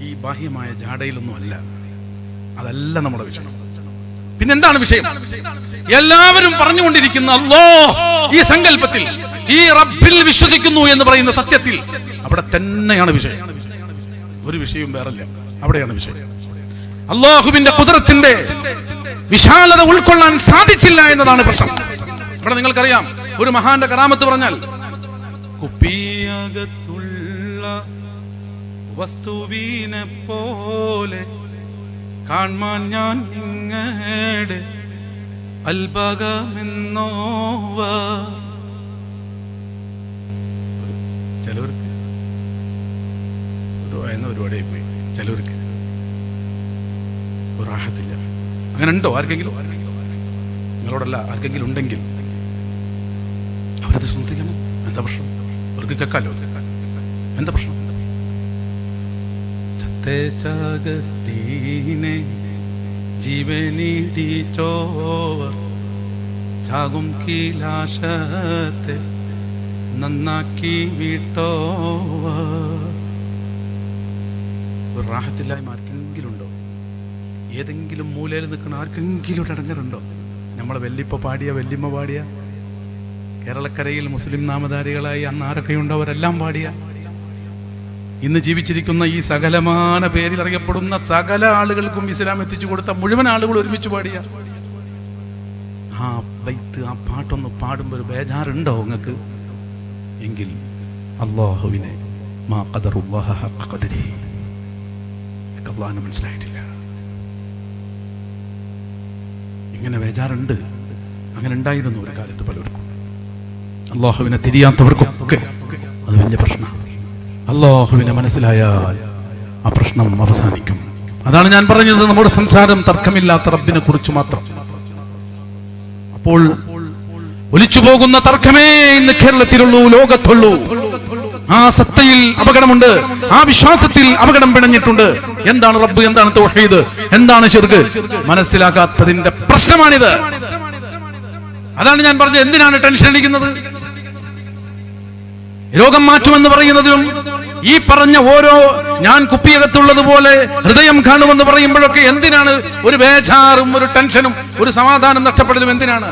Speaker 1: ഈ ബാഹ്യമായ ജാടയിലൊന്നും അല്ല. അതല്ല നമ്മുടെ വിഷയം. പിന്നെന്താണ് വിഷയം? എല്ലാവരും പറഞ്ഞുകൊണ്ടിരിക്കുന്ന അല്ലാഹ്, ഈ സങ്കല്പത്തിൽ, ഈ റബ്ബിൽ വിശ്വസിക്കുന്നു എന്ന് പറയുന്ന സത്യത്തിൽ, അവിടെ തന്നെയാണ് വിഷയം. ഒരു വിഷയവും വേറല്ല, അവിടെയാണ് വിഷയം. അല്ലാഹുവിന്റെ ഖുദ്റത്തിന്റെ വിശാലത ഉൾക്കൊള്ളാൻ സാധിച്ചില്ല എന്നതാണ് പ്രശ്നം. ഇവിടെ നിങ്ങൾക്കറിയാം, ഒരു മഹാന്റെ കറാമത്ത് പറഞ്ഞാൽ, കുപ്പിയകത്തുള്ള വസ്തുവിനെ പോലെ കാൺമാൻ ഞാൻ നിങ്ങളുടെ അൽബകമെന്നോവ. ചിലവർക്ക് ഒരു ഒരുപാടായി പോയി, ചിലവർക്ക് ഒരു റാഹത്തില്ല. അങ്ങനെ ഉണ്ടോ ആർക്കെങ്കിലും? നിങ്ങളോടല്ല, ആർക്കെങ്കിലും ഉണ്ടെങ്കിൽ അവരത് ശ്രദ്ധിക്കണം. എന്താ പ്രശ്നം? അവർക്ക് കേൾക്കാലോ, എന്താ പ്രശ്നം? ചാകത്തീനെ ജീവനീടിച്ചോവർ ചാകും കീലാശത്തെ നന്നാക്കി വിട്ടോവർ. ഒരു റാഹത്തില്ലായ്മ ആർക്കെങ്കിലും ഉണ്ടോ? ഏതെങ്കിലും മൂലയിൽ നിൽക്കുന്ന ആർക്കെങ്കിലും ഒരു ഇടങ്ങറുണ്ടോ? നമ്മളെ വല്യമ്മ പാടിയ കേരളക്കരയിൽ മുസ്ലിം നാമധാരികളായി അന്ന് ആരൊക്കെയുണ്ടോ അവരെല്ലാം പാടിയ, ഇന്ന് ജീവിച്ചിരിക്കുന്ന ഈ സകലമാന പേരിൽ അറിയപ്പെടുന്ന സകല ആളുകൾക്കും ഇസ്ലാം എത്തിച്ചു കൊടുത്ത മുഴുവൻ ആളുകൾ ഒരുമിച്ച് പാടിയ ആ ബൈത്ത്, ആ പാട്ടൊന്ന് പാടുമ്പോൾ ഒരു ബേജാറുണ്ടോ നിങ്ങൾക്ക്? എങ്കിൽ അല്ലാഹുവിനെ മാ ഖദറുല്ലാഹ ഹഖ ഖദരിഹി അല്ലാഹുവിനെ മനസ്സിലായിട്ടില്ല. ഇങ്ങനെ ബേജാറുണ്ട്. അങ്ങനെ ഉണ്ടായിരുന്നു ഒരു കാലത്ത് പലർക്കും. അല്ലാഹുവിനെ തിരിയാത്തവർക്കൊക്കെ അത് വലിയ പ്രശ്നമാണ്. അല്ലാഹുവിനെ മനസ്സിലായാൽ ആ പ്രശ്നം അവസാനിക്കും. അതാണ് ഞാൻ പറഞ്ഞത്, നമ്മുടെ സംസാരം തർക്കമില്ലാത്ത റബ്ബിനെ കുറിച്ച് മാത്രം. അപ്പോൾ ഒലിച്ചു പോകുന്ന തർക്കമേ ഇന്ന് കേരളത്തിലുള്ളൂ, ലോകത്തുള്ളൂ. ആ സത്തയിൽ അപകടമുണ്ട്, ആ വിശ്വാസത്തിൽ അപകടം പിണഞ്ഞിട്ടുണ്ട്. എന്താണ് റബ്ബ്, എന്താണ് തൗഹീദ്, എന്താണ് ശിർക്ക്, മനസ്സിലാക്കാത്തതിന്റെ പ്രശ്നമാണിത്. അതാണ് ഞാൻ പറഞ്ഞത്, എന്തിനാണ് ടെൻഷൻ അടിക്കുന്നത്? രോഗം മാറ്റുമെന്ന് പറയുന്നതിലും ഈ പറഞ്ഞ ഓരോ ഞാൻ കുപ്പിയകത്തുള്ളതുപോലെ ഹൃദയം കാണുമെന്ന് പറയുമ്പോഴൊക്കെ എന്തിനാണ് ഒരു ബേജാറും ഒരു ടെൻഷനും ഒരു സമാധാനം നഷ്ടപ്പെടലും? എന്തിനാണ്?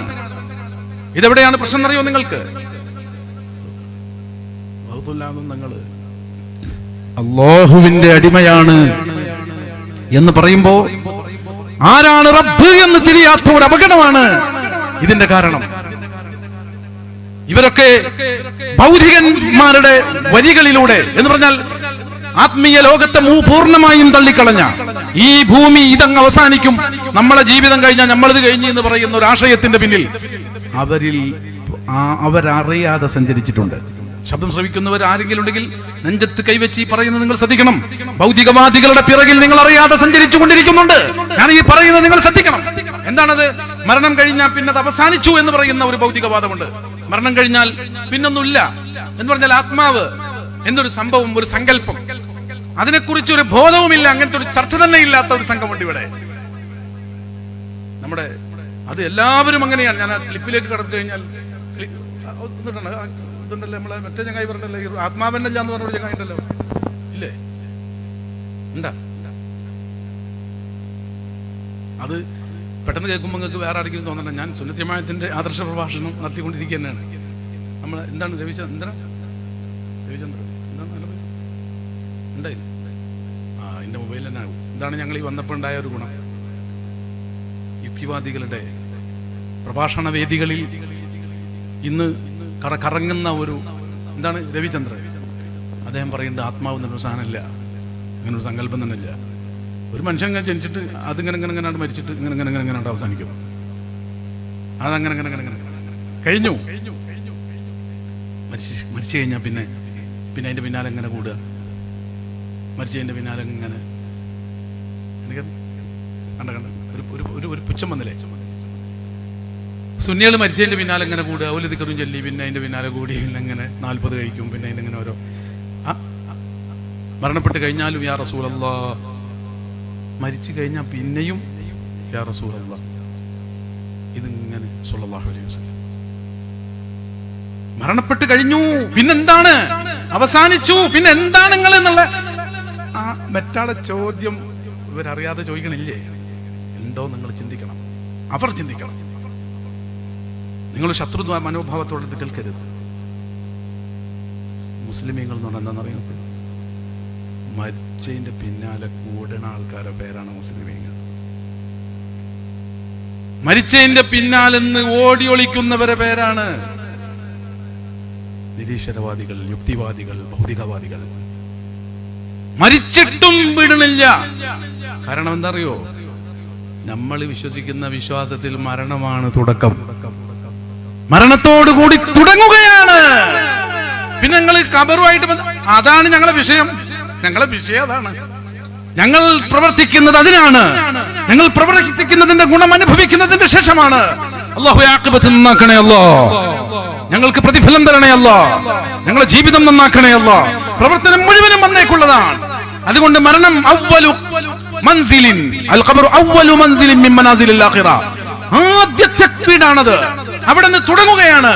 Speaker 1: ഇതെവിടെയാണ് പ്രശ്നം എന്നറിയോ നിങ്ങൾക്ക്? അല്ലാഹുവിന്റെ അടിമയാണ് എന്ന് പറയുമ്പോ ആരാണ് റബ്ബ് എന്ന് തിരിയാത്ത ഒരു അപകടമാണ് ഇതിന്റെ കാരണം. ഇവരൊക്കെ ഭൗതികന്മാരുടെ വരികളിലൂടെ എന്ന് പറഞ്ഞാൽ ആത്മീയ ലോകത്തെ പൂർണ്ണമായും തള്ളിക്കളഞ്ഞ ഈ ഭൂമി ഇതങ്ങ് അവസാനിക്കും, നമ്മളെ ജീവിതം കഴിഞ്ഞാൽ നമ്മളിത് കഴിഞ്ഞു എന്ന് പറയുന്ന ഒരു ആശയത്തിന്റെ പിന്നിൽ അവരറിയാതെ സഞ്ചരിച്ചിട്ടുണ്ട്. ശബ്ദം ശ്രവിക്കുന്നവർ ആരെങ്കിലും ഉണ്ടെങ്കിൽ നെഞ്ചത്ത് കൈവച്ച് ഈ പറയുന്നത് നിങ്ങൾ ശ്രദ്ധിക്കണം. ഭൗതികവാദികളുടെ പിറകിൽ നിങ്ങൾ അറിയാതെ സഞ്ചരിച്ചു കൊണ്ടിരിക്കുന്നുണ്ട്. ഞാൻ ഈ പറയുന്നത് നിങ്ങൾ ശ്രദ്ധിക്കണം. എന്താണത്? മരണം കഴിഞ്ഞാൽ പിന്നെ അത് അവസാനിച്ചു എന്ന് പറയുന്ന ഒരു ഭൗതികവാദമുണ്ട്. മരണം കഴിഞ്ഞാൽ പിന്നൊന്നുമില്ല എന്ന് പറഞ്ഞാൽ ആത്മാവ് എന്നൊരു സംഭവം, ഒരു സങ്കല്പം, അതിനെക്കുറിച്ച് ഒരു ബോധവുമില്ല. അങ്ങനത്തെ ഒരു ചർച്ച തന്നെ ഇല്ലാത്ത ഒരു സംഘമുണ്ട് ഇവിടെ നമ്മുടെ. അത് എല്ലാവരും അങ്ങനെയാണ്. ഞാൻ ആ ക്ലിപ്പിലേക്ക് കടന്നു കഴിഞ്ഞാൽ ഇതുണ്ടല്ലോ, നമ്മളെ മറ്റേ ചങ്ങായി പറഞ്ഞല്ലോ, ഈ ആത്മാവന്നല്ല എന്ന് പറഞ്ഞ ചങ്ങായി ഉണ്ടല്ലോ, ഇല്ലേ? ഉണ്ടാ? അത് പെട്ടെന്ന് കേൾക്കുമ്പോൾ നിങ്ങൾക്ക് വേറെ ആരെങ്കിലും തോന്നണ്ട. ഞാൻ സുന്നത്ത് ജമാഅത്തിന്റെ ആദർശ പ്രഭാഷണം നടത്തിക്കൊണ്ടിരിക്കുക തന്നെയാണ്. നമ്മൾ എന്താണ് രവിചന്ദ്രൻ എന്താണ് ഉണ്ടായി? എൻ്റെ മൊബൈൽ തന്നെ ആകും. എന്താണ് ഞങ്ങൾ ഈ വന്നപ്പോൾ ഉണ്ടായ ഒരു ഗുണം? യുക്തിവാദികളുടെ പ്രഭാഷണ വേദികളിൽ ഇന്ന് കറങ്ങുന്ന ഒരു എന്താണ് രവിചന്ദ്രൻ, അദ്ദേഹം പറയുന്നത് ആത്മാവ് എന്നൊരു സാധനമില്ല, അങ്ങനെ ഒരു സങ്കല്പം തന്നെ ഇല്ല. ഒരു മനുഷ്യൻ ഇങ്ങനെ ജനിച്ചിട്ട് അതിങ്ങനെ ഇങ്ങനെ ഇങ്ങനെ മരിച്ചിട്ട് ഇങ്ങനെ ഇങ്ങനെ ഇങ്ങനെ ഇങ്ങനെ അവസാനിക്കും. അതങ്ങനെ ഇങ്ങനെ ഇങ്ങനെ കഴിഞ്ഞു. മരിച്ചു കഴിഞ്ഞാൽ പിന്നെ അതിന്റെ പിന്നാലെ ഇങ്ങനെ കൂടുക, മരിച്ചതിന്റെ പിന്നാലെ ഇങ്ങനെ ഒരു പുച്ഛം വന്നില്ലേ? സുന്നികൾ മരിച്ചതിന്റെ പിന്നാലെ ഇങ്ങനെ കൂടുക, ഒരു ദിക്കറും ചൊല്ലി, പിന്നെ അതിന്റെ പിന്നാലെ കൂടി ഇങ്ങനെ 40 കഴിക്കും, പിന്നെ അതിന്റെ ഇങ്ങനെ ഓരോ മരണപ്പെട്ട് കഴിഞ്ഞാലും യാ റസൂലല്ലാഹ്, മരിച്ചു കഴിഞ്ഞാൽ പിന്നെയും യാ റസൂലല്ലാഹ്, ഇതിങ്ങനെ സ്വല്ലല്ലാഹു അലൈഹി വസല്ലം. മരണപ്പെട്ട് കഴിഞ്ഞു, പിന്നെന്താണ്, അവസാനിച്ചു, പിന്നെ എന്താണ് നിങ്ങൾ എന്നുള്ള ആ മറ്റാളെ ചോദ്യം ഇവരറിയാതെ ചോദിക്കണില്ലേ? ഉണ്ടോ നിങ്ങൾ ചിന്തിക്കണം, അവർ ചിന്തിക്കണം. നിങ്ങൾ ശത്രു മനോഭാവത്തോടെ ഇത് കേൾക്കരുത്. മുസ്ലിമീങ്ങൾ എന്ന് പറഞ്ഞാൽ എന്താണെന്നറിയാം? മരിച്ചതിന്റെ പിന്നാലെ കൂടുന്ന ആൾക്കാരുടെ പേരാണ് മുസ്ലിമീങ്ങൾ. മരിച്ചതിന്റെ പിന്നാലെന്ന് ഓടി ഒളിക്കുന്നവരെ പേരാണ് നിരീശ്വരവാദികൾ, യുക്തിവാദികൾ, ഭൗതികവാദികൾ. മരിച്ചിട്ടും വിടണില്ല. കാരണം എന്താ അറിയോ? നമ്മൾ വിശ്വസിക്കുന്ന വിശ്വാസത്തിൽ മരണമാണ് തുടക്കം, മരണത്തോടുകൂടി തുടങ്ങുകയാണ്. പിന്നെ ഞങ്ങൾ ഖബറുമായിട്ട് അതാണ് ഞങ്ങളുടെ വിഷയം. ഞങ്ങളുടെ വിഷയം അതാണ്. ഞങ്ങൾ പ്രവർത്തിക്കുന്നത് അതിനാണ്. ഞങ്ങൾ പ്രവർത്തിക്കുന്നതിന്റെ ഗുണം അനുഭവിക്കുന്നതിന്റെ ശേഷമാണ്. അല്ലാഹു ആഖിബത്ത് നന്നാക്കണേ അല്ലാഹ്, ഞങ്ങൾക്ക് പ്രതിഫലം തരണേ അല്ലാഹ്, ഞങ്ങളുടെ ജീവിതം നന്നാക്കണേ അല്ലാഹ്. പ്രവർത്തനം മുഴുവനും വന്നേക്കുള്ളതാണ്. അതുകൊണ്ട് മരണം അവ്വലു മൻസിലിൻ, അൽ ഖബറു അവ്വലു മൻസിലിൻ മിൻ മനാസിലിൽ ആഖിറ, ആദ്യത്തെ വീടാണത്. അവിടെ നിന്ന് തുടങ്ങുകയാണ്.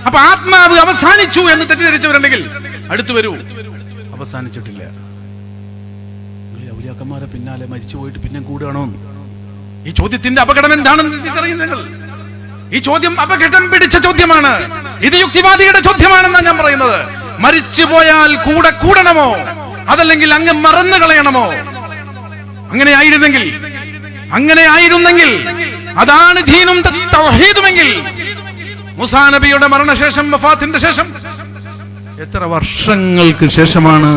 Speaker 1: അപ്പൊ ആത്മാവ് അവസാനിച്ചു എന്ന് തെറ്റിദ്ധരിച്ചവരുണ്ടെങ്കിൽ അടുത്തു വരൂ. അവസാനിച്ചിട്ടില്ല. ഔലിയാക്കന്മാരെ പിന്നാലെ മരിച്ചു പോയിട്ട് പിന്നെ കൂടുകയാണോ? ഈ ചോദ്യത്തിന്റെ അപകടം എന്താണെന്ന് തിരിച്ചറിയുന്ന നിങ്ങൾ. ഈ ചോദ്യം അപകടം പിടിച്ച ചോദ്യമാണ്. ഇത് യുക്തിവാദിയുടെ ചോദ്യമാണെന്നാണ് ഞാൻ പറയുന്നത്. മരിച്ചു പോയാൽ കൂടെ കൂടണമോ, അതല്ലെങ്കിൽ അങ്ങ് മറന്നു കളയണമോ? അങ്ങനെ ആയിരുന്നെങ്കിൽ അതാണ് ദീനും തൗഹീദുമെങ്കിൽ മൂസാ നബിയുടെ മരണശേഷം, വഫാത്തിന്റെ ശേഷം എത്ര വർഷങ്ങൾക്ക് ശേഷമാണ്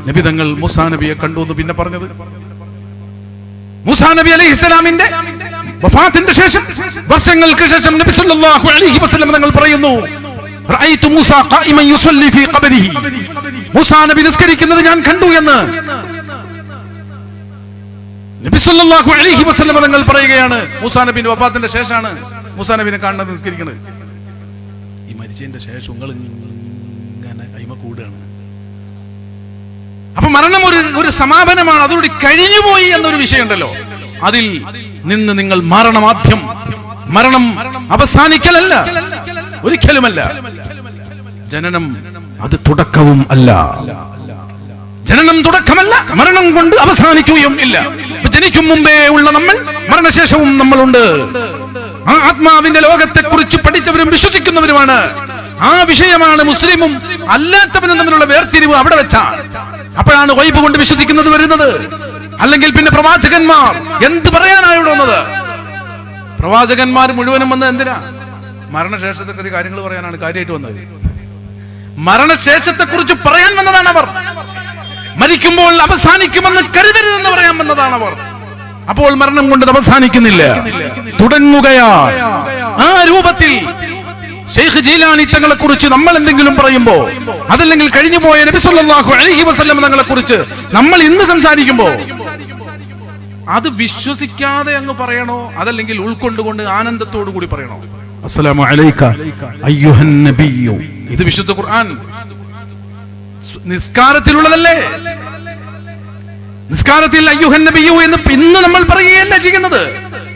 Speaker 1: നബി തങ്ങൾ മൂസാ നബിയെ കണ്ടു എന്ന് പിന്നെ പറഞ്ഞത്? മൂസാ നബി അലൈഹിസ്സലാമിന്റെ വഫാത്തിന്റെ ശേഷം, വർഷങ്ങൾക്ക് ശേഷം നബി സല്ലല്ലാഹു അലൈഹി വസല്ലം തങ്ങൾ പറയുന്നു, റഅയ്തു മൂസാ ഖായിമൻ യുസല്ലി ഫീ ഖബരിഹി, മൂസാ നബി നിസ്കരിക്കുന്നത് ഞാൻ കണ്ടു എന്ന് നബി സല്ലല്ലാഹു അലൈഹി വസല്ലം തങ്ങൾ പറയുകയാണ്. മൂസാ നബിയുടെ വഫാത്തിന്റെ ശേഷമാണ് മൂസാ നബിനെ കാണുന്നത്, നിസ്കരിക്കുന്നത്. ഈ മരിച്ചതിന്റെ ശേഷം നിങ്ങൾ ഇങ്ങനെ അയിമ കൂടുകയാണ്. അപ്പൊ മരണം ഒരു സമാപനമാണ്. അതോടെ കഴിഞ്ഞുപോയി എന്നൊരു വിഷയമുണ്ടല്ലോ, അതിൽ നിന്ന് നിങ്ങൾ മാറണം. ആദ്യം മരണം അവസാനിക്കലല്ല, ഒരിക്കലുമല്ല. ജനനം അത് തുടക്കവും അല്ല. ജനനം തുടക്കമല്ല, മരണം കൊണ്ട് അവസാനിക്കുകയും ഇല്ല. ജനിക്കും മുമ്പേ ഉള്ള നമ്മൾ, മരണശേഷവും നമ്മളുണ്ട്. ആ ആത്മാവിന്റെ ലോകത്തെ കുറിച്ച് പഠിച്ചവരും വിശ്വസിക്കുന്നവരുമാണ്. ആ വിഷയമാണ് മുസ്ലിമും അല്ലാത്തവനും തമ്മിലുള്ള വേർതിരിവ് അവിടെ വെച്ചാണ്. അപ്പോഴാണ് ഗൈബ് കൊണ്ട് വിശ്വസിക്കുന്നത് വരുന്നത്. അല്ലെങ്കിൽ പിന്നെ പ്രവാചകന്മാർ എന്ത് പറയാനായുള്ളത്? പ്രവാചകന്മാർ മുഴുവനും വന്നത് എന്തിനാ? മരണശേഷത്തെ കാര്യങ്ങൾ പറയാനാണ് കാര്യമായിട്ട് വന്നത്. മരണശേഷത്തെ കുറിച്ച് പറയാൻ വന്നതാണ് അവർ. മരിക്കുമ്പോൾ അവസാനിക്കുമെന്ന് കരുതരുതെന്ന് പറയാൻ വന്നതാണ് അവർ. അപ്പോൾ മരണം കൊണ്ട് അവസാനിക്കുന്നില്ല, തുടങ്ങുകയാണ്. ആ രൂപത്തിൽ ശൈഖ് ജീലാനി തങ്ങളെ കുറിച്ച് നമ്മൾ എന്തെങ്കിലും പറയുമ്പോ, അതല്ലെങ്കിൽ കഴിഞ്ഞുപോയ നബി സല്ലല്ലാഹു അലൈഹി വസല്ലം തങ്ങളെ കുറിച്ച് നമ്മൾ ഇന്ന് സംസാരിക്കുമ്പോ, അത് വിശ്വസിക്കാതെ അങ്ങ് പറയണോ, അതല്ലെങ്കിൽ ഉൾക്കൊണ്ടുകൊണ്ട് ആനന്ദത്തോടു കൂടി പറയണോ? അസ്സലാമു അലൈക അയ്യുഹൻ നബിയ്യു, ഇത് വിശുദ്ധ ഖുർആൻ നിസ്കാരത്തിലുള്ളതല്ലേ? നിസ്കാരത്തിൽ അയ്യുഹൻ നബിയ്യു എന്ന് ഇന്ന് നമ്മൾ പറയുകയല്ല ചെയ്യുന്നത്.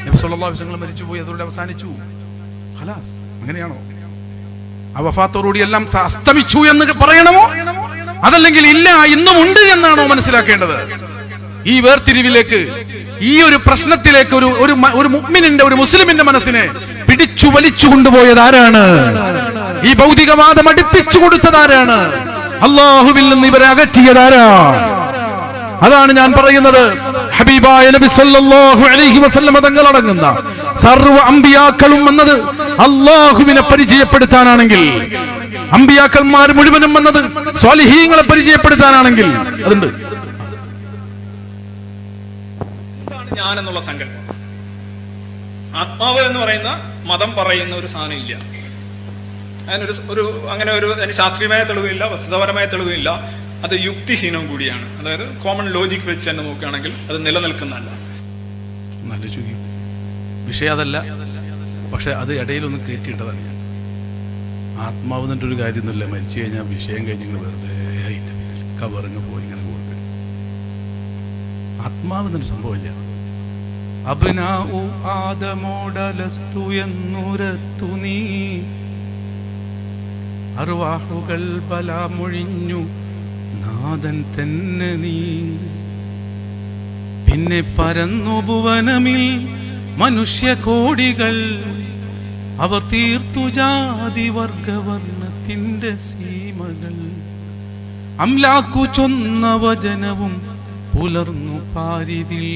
Speaker 1: നബി സല്ലല്ലാഹു അലൈഹി വസല്ലം മരിച്ചുപോയി, അതോടെ അവസാനിച്ചു, ഖലാസ്. അങ്ങനെയാണോ? ആ വഫാത്തോടുകൂടി എല്ലാം അസ്തമിച്ചു എന്ന് പറയണമോ, അതല്ലെങ്കിൽ ഇല്ല ഇന്നും ഉണ്ട് എന്നാണോ മനസ്സിലാക്കേണ്ടത്? ഈ വേർതിരിവിലേക്ക്, ഈ ഒരു പ്രശ്നത്തിലേക്ക് ഒരു മുഅ്മിനിന്റെ, ഒരു മുസ്ലിമിന്റെ മനസ്സിനെ പിടിച്ചു വലിച്ചു കൊണ്ടുപോയത് ആരാണ്? ഈ ഭൗതികവാദം അടുപ്പിച്ചു കൊടുത്തതാരാണ്? അല്ലാഹുവിൽ നിന്ന് ഇവരെ അകറ്റിയതാരാണ്? അതാണ് ഞാൻ പറയുന്നത്. ഹബീബായ നബി സല്ലല്ലാഹു അലൈഹി വസല്ലം തങ്ങൾ അടങ്ങുന്ന സർവ്വ അമ്പിയാക്കളും വന്നത് അല്ലാഹുവിനെ പരിചയപ്പെടുത്താനാണെങ്കിൽ, അമ്പിയാക്കന്മാർ മുഴുവനും വന്നത് സ്വാലിഹീങ്ങളെ പരിചയപ്പെടുത്താനാണെങ്കിൽ, അതുണ്ട്
Speaker 3: ഞാൻ എന്നുള്ള സങ്കല്പം. ആത്മാവ് എന്ന് പറയുന്ന മതം പറയുന്ന ഒരു സാധനം ഇല്ല. അതിന് ശാസ്ത്രീയമായ തെളിവില്ല, വസ്തുതാപരമായ തെളിവില്ല. അത് യുക്തിഹീനം കൂടിയാണ്. അതായത് കോമൺ ലോജിക് വെച്ച് തന്നെ നോക്കുകയാണെങ്കിൽ അത് നിലനിൽക്കുന്നതല്ല.
Speaker 1: നല്ല വിഷയം അതല്ല, പക്ഷെ അത് ഇടയിലൊന്ന് കയറ്റിയിട്ടതാണ്. ഞാൻ ആത്മാവ് എന്നിട്ടൊരു കാര്യമൊന്നുമില്ല. മരിച്ചു കഴിഞ്ഞാൽ വിഷയം കഴിഞ്ഞ് വെറുതെ അതിൻ്റെ കവറിങ് പോയി ഇങ്ങനെ കൊടുക്കുക. ആത്മാവ് എന്നൊരു സംഭവമില്ല. അബ്നാഉ ആദമോടലസ്തു എന്നുരത്തു നീ, അർവാഹുകൾ ബലാമൊഴിഞ്ഞു നാഥൻ തന്നെ നീ. പിന്നെ പരന്നു ഭുവനമിൽ മനുഷ്യകോടികൾ, അവർ തീർത്തു ജാതി വർഗവർണ്ണത്തിന്റെ സീമകൾ. അംലാക്കു ചൊന്ന വചനവും പുലർന്നു പാരിതിൽ.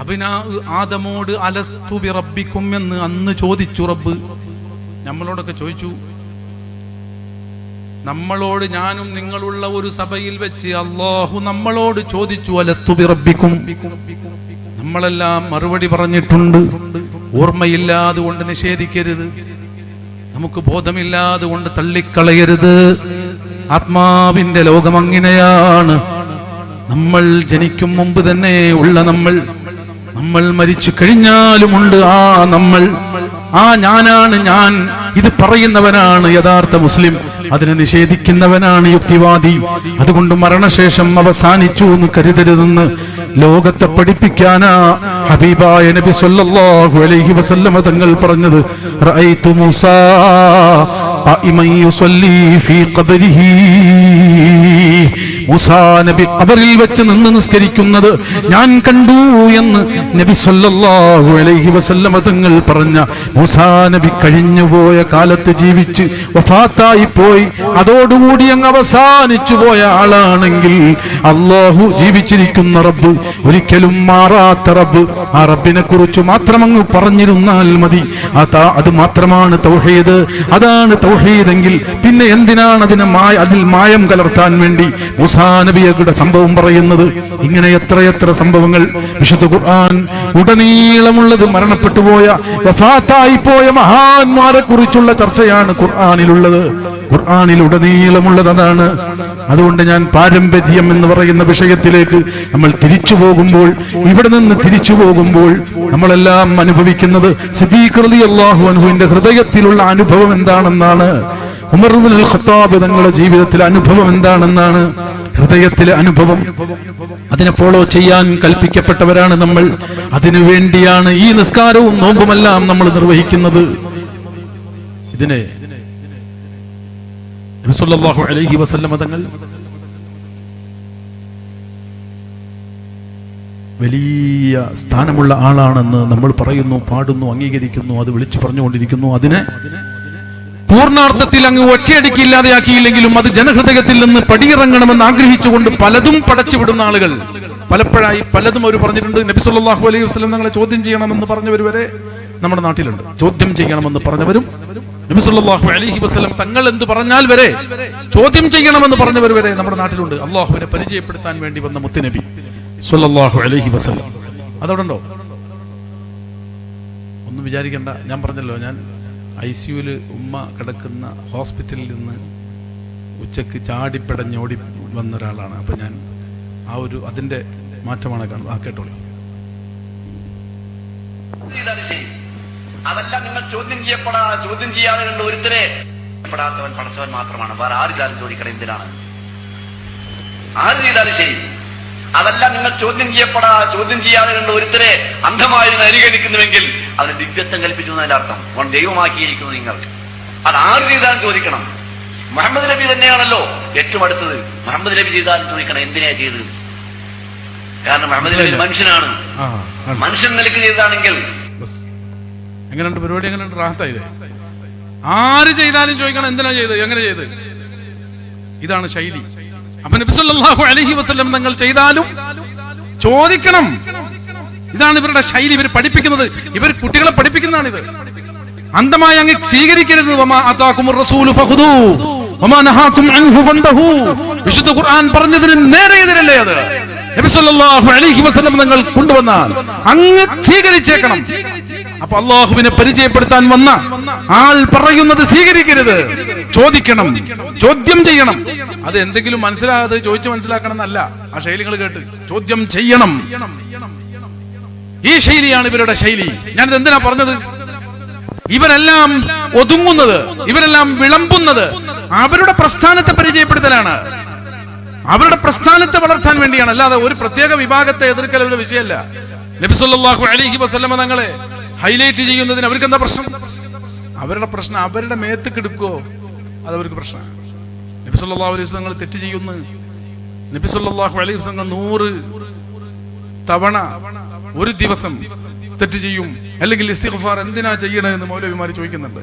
Speaker 1: അബ്നാ ആദമോട് അലസ്തു ബിറബ്ബിക്കും എന്ന് അന്ന് ചോദിച്ചു റബ്ബ്. നമ്മളോടൊക്കെ ചോദിച്ചു. നമ്മളോട്, ഞാനും നിങ്ങളുള്ള ഒരു സഭയിൽ വെച്ച് അല്ലാഹു നമ്മളോട് ചോദിച്ചു അലസ്തു ബിറബ്ബിക്കും. നമ്മളെല്ലാം മറുപടി പറഞ്ഞിട്ടുണ്ട്. ഓർമ്മയില്ലാതെ കൊണ്ട് നിഷേധിക്കരുത്, നമുക്ക് ബോധമില്ലാതെ കൊണ്ട് തള്ളിക്കളയരുത്. ആത്മാവിന്റെ ലോകം അങ്ങനെയാണ്. നമ്മൾ ജനിക്കും മുമ്പ് തന്നെ ഉള്ള നമ്മൾ മരിച്ചു കഴിഞ്ഞാലുമുണ്ട് ആ നമ്മൾ. ആ ഞാനാണ് ഞാൻ. ഇത് പറയുന്നവനാണ് യഥാർത്ഥ മുസ്ലിം, അതിനെ നിഷേധിക്കുന്നവനാണ് യുക്തിവാദി. അതുകൊണ്ട് മരണശേഷം അവസാനിച്ചു എന്ന് കരുതരുതെന്ന് ലോകത്തെ പഠിപ്പിക്കാനാ ഹബീബായ നബി സല്ലല്ലാഹു അലൈഹി വസല്ലമ തങ്ങൾ പറഞ്ഞത്. റഅയ്തു മൂസാ ഖായിമൻ യുസല്ലി ഫീ ഖബരിഹി. മൂസാ നബി ഖബറിൽ വെച്ച് നിന്ന് നിസ്കരിക്കുന്നത് ഞാൻ കണ്ടു എന്ന് നബി സല്ലല്ലാഹു അലൈഹി വസല്ലമ തങ്ങൾ പറഞ്ഞ മൂസാ നബി കഴിഞ്ഞുപോയ കാലത്ത് ജീവിച്ച് വഫാത്തായി പോയി, അതോടുകൂടി അങ്ങ് അവസാനിച്ചു പോയ ആളാണെങ്കിൽ അല്ലാഹു ജീവിച്ചിരിക്കുന്ന റബ്ബ്, ഒരിക്കലും മാറാത്ത റബ്ബ്, ആ റബ്ബിനെ കുറിച്ച് മാത്രം അങ്ങ് പറഞ്ഞിരുന്നാൽ മതി. അത് മാത്രമാണ് തൗഹീദ്. അതാണ് തൗഹീദെങ്കിൽ പിന്നെ എന്തിനാണ് അതിൽ മായം കലർത്താൻ വേണ്ടി മൂസാ നബിയുടെ സംഭവം പറയുന്നത്? ഇങ്ങനെ എത്രയെത്ര സംഭവങ്ങൾ വിശുദ്ധ ഖുർആൻ ഉടനീളമുള്ളത്. മരണപ്പെട്ടു പോയ, വഫാത്തായി പോയ മഹാന്മാരെ കുറിച്ചുള്ള ചർച്ചയാണ് ഖുർആനിലുള്ളത്. ഖുർആനിൽ ഉടനീളമുള്ളത് അതാണ്. അതുകൊണ്ട് ഞാൻ പാരമ്പര്യം എന്ന് പറയുന്ന വിഷയത്തിലേക്ക് നമ്മൾ തിരിച്ചു പോകുമ്പോൾ, ഇവിടെ നിന്ന് തിരിച്ചു പോകുമ്പോൾ നമ്മളെല്ലാം അനുഭവിക്കുന്നത് സിദ്ദീഖ് റളിയല്ലാഹു അൻഹുവിന്റെ ഹൃദയത്തിലുള്ള അനുഭവം എന്താണെന്നാണ്. ഉമർ ഇബ്നുൽ ഖത്താബ് തങ്ങളുടെ ജീവിതത്തിലെ അനുഭവം എന്താണെന്നാണ്. ഹൃദയത്തിലെ അനുഭവം, അതിനെ ഫോളോ ചെയ്യാൻ കൽപ്പിക്കപ്പെട്ടവരാണ് നമ്മൾ. അതിനു വേണ്ടിയാണ് ഈ നിസ്കാരവും നോമ്പുമെല്ലാം നമ്മൾ നിർവഹിക്കുന്നത്. ഇതിനെ നബി സല്ലല്ലാഹു അലൈഹി വസല്ലം തങ്ങൾ വലിയ സ്ഥാനമുള്ള ആളാണെന്ന് നമ്മൾ പറയുന്നു, പാടുന്നു, അംഗീകരിക്കുന്നു, അത് വിളിച്ചു പറഞ്ഞുകൊണ്ടിരിക്കുന്നു. അതിനെ പൂർണ്ണാർത്ഥത്തിൽ അങ്ങ് ഒറ്റയടിക്ക് ഇല്ലാതെയാക്കിയില്ലെങ്കിലും അത് ജനഹൃദയത്തിൽ നിന്ന് പടിയിറങ്ങണമെന്ന് ആഗ്രഹിച്ചുകൊണ്ട് പലതും പടച്ചുവിടുന്ന ആളുകൾ പലപ്പോഴായി പലതും അവർ പറഞ്ഞിട്ടുണ്ട്. നബി സല്ലല്ലാഹു അലൈഹി വസല്ലം തങ്ങളെ ചോദ്യം ചെയ്യണമെന്ന് പറഞ്ഞവർ വരെ നമ്മുടെ നാട്ടിലുണ്ട്. ചോദ്യം ചെയ്യണമെന്ന് പറഞ്ഞവരും നബി സല്ലല്ലാഹു അലൈഹി വസല്ലം തങ്ങൾ എന്ത് പറഞ്ഞാൽ വരെ ചോദ്യം ചെയ്യണമെന്ന് പറഞ്ഞവർ വരെ നമ്മുടെ നാട്ടിലുണ്ട്. അള്ളാഹുവിനെ പരിചയപ്പെടുത്താൻ വേണ്ടി വന്ന മുത്തുനബി സല്ലല്ലാഹു അലൈഹി വസല്ലം. അതവിടെ ഉണ്ടോ? ഒന്നും വിചാരിക്കണ്ട. ഞാൻ പറഞ്ഞല്ലോ, ഞാൻ ICUവിൽ ഉമ്മ കിടക്കുന്ന ഹോസ്പിറ്റലിൽ നിന്ന് ഉച്ചക്ക് ചാടിപ്പടഞ്ഞോടി വന്ന ഒരാളാണ്. അപ്പൊ ഞാൻ അതിന്റെ മാറ്റമാണ് കാണുന്നത്. കേട്ടോളൂ.
Speaker 4: അതല്ല, നിങ്ങൾ ചോദ്യം ചെയ്യാതെ കണ്ട് ഒരുത്തരെ പെടാത്തവൻ പടച്ചവൻ മാത്രമാണ്. വേറെ ആര് ചെയ്താലും ചോദിക്കണം എന്തിനാണ്? ആര് ചെയ്താലും ശരി. അതല്ല, നിങ്ങൾ ചോദ്യം ചെയ്യാതെ കണ്ട് ഒരുത്തരെ അന്ധമായി അനുകരിക്കുന്നുവെങ്കിൽ അതിന് ദിവ്യത്വം കൽപ്പിച്ചു എന്നതിന്റെ അർത്ഥം. അവൻ ദൈവമാക്കിയിരിക്കുന്നു നിങ്ങൾ. അത് ആര് ചെയ്താലും ചോദിക്കണം. മുഹമ്മദ് നബി തന്നെയാണല്ലോ ഏറ്റവും അടുത്തത്. മുഹമ്മദ് നബി ചെയ്താലും ചോദിക്കണം എന്തിനാ ചെയ്തത്. കാരണം മുഹമ്മദ് നബി മനുഷ്യനാണ്. മനുഷ്യൻ നിലയ്ക്ക് ചെയ്തതാണെങ്കിൽ
Speaker 1: എങ്ങനെയുണ്ട് പരിപാടി? എങ്ങനെയുണ്ട്? റാഹത്തായില്ലേ? ആര് ചെയ്താലും ചോദിക്കണം എന്തിനാ ചെയ്ത്, എങ്ങനെ ചെയ്ത്. ഇതാണ് ശൈലി. അപ്പൊ നബി സല്ലല്ലാഹു അലൈഹി വസല്ലം തങ്ങൾ ചെയ്താലും ചോദിക്കണം. ഇതാണ് ഇവരുടെ ശൈലി. ഇവർ പഠിപ്പിക്കുന്നത്, ഇവർ കുട്ടികളെ പഠിപ്പിക്കുന്നതാണിത്. അന്ധമായി അങ്ങ് സ്വീകരിക്കരുത്. വമാ അതാകുമുർ റസൂലു ഫഖുദൂ വമാ നഹാകും അൻഹു ഫന്തഹൂ. വിശുദ്ധ ഖുർആൻ പറഞ്ഞതിന് നേരെ എതിരല്ലേ അത്? നബി സല്ലല്ലാഹു അലൈഹി വസല്ലം തങ്ങൾ കൊണ്ടുവന്നാൽ അങ്ങ് സ്വീകരിച്ചേക്കണം. അപ്പൊ അള്ളാഹുവിനെ പരിചയപ്പെടുത്താൻ വന്ന ആൾ പറയുന്നത് സ്വീകരിക്കരുത്, ചോദിക്കണം, ചോദ്യം ചെയ്യണം. അത് എന്തെങ്കിലും മനസ്സിലാകാതെ ചോദിച്ച് മനസ്സിലാക്കണം എന്നല്ല, ആ ശൈലികൾ കേട്ട് ചോദ്യം ചെയ്യണം. ഈ ശൈലിയാണ് ഇവരുടെ ശൈലി. ഞാനിത് എന്തിനാ പറഞ്ഞത്? ഇവരെല്ലാം ഒതുങ്ങുന്നത്, ഇവരെല്ലാം വിളമ്പുന്നത് അവരുടെ പ്രസ്ഥാനത്തെ പരിചയപ്പെടുത്തലാണ്, അവരുടെ പ്രസ്ഥാനത്തെ വളർത്താൻ വേണ്ടിയാണ്, അല്ലാതെ ഒരു പ്രത്യേക വിഭാഗത്തെ എതിർക്കൽ ഒരു വിഷയമല്ല. നബി സല്ലല്ലാഹു അലൈഹി വസല്ലമ തങ്ങളെ ഹൈലൈറ്റ് ചെയ്യുന്നതിന് അവർക്ക് എന്താ പ്രശ്നം? അവരുടെ പ്രശ്നം അവരുടെ മേത്ത് കിടക്കുവോ, അത് അവർക്ക് പ്രശ്നമാണ്. നബി സല്ലല്ലാഹു അലൈഹി വസല്ലം തെറ്റ് ചെയ്യുന്നു, നബി സല്ലല്ലാഹു അലൈഹി വസല്ലം 100 തവണ ഒരു ദിവസം തെറ്റ് ചെയ്യും, അല്ലെങ്കിൽ ഇസ്തിഗ്ഫാർ എന്തിനാ ചെയ്യണമെന്ന് മൗലവിമാർ ചോദിക്കുന്നുണ്ട്.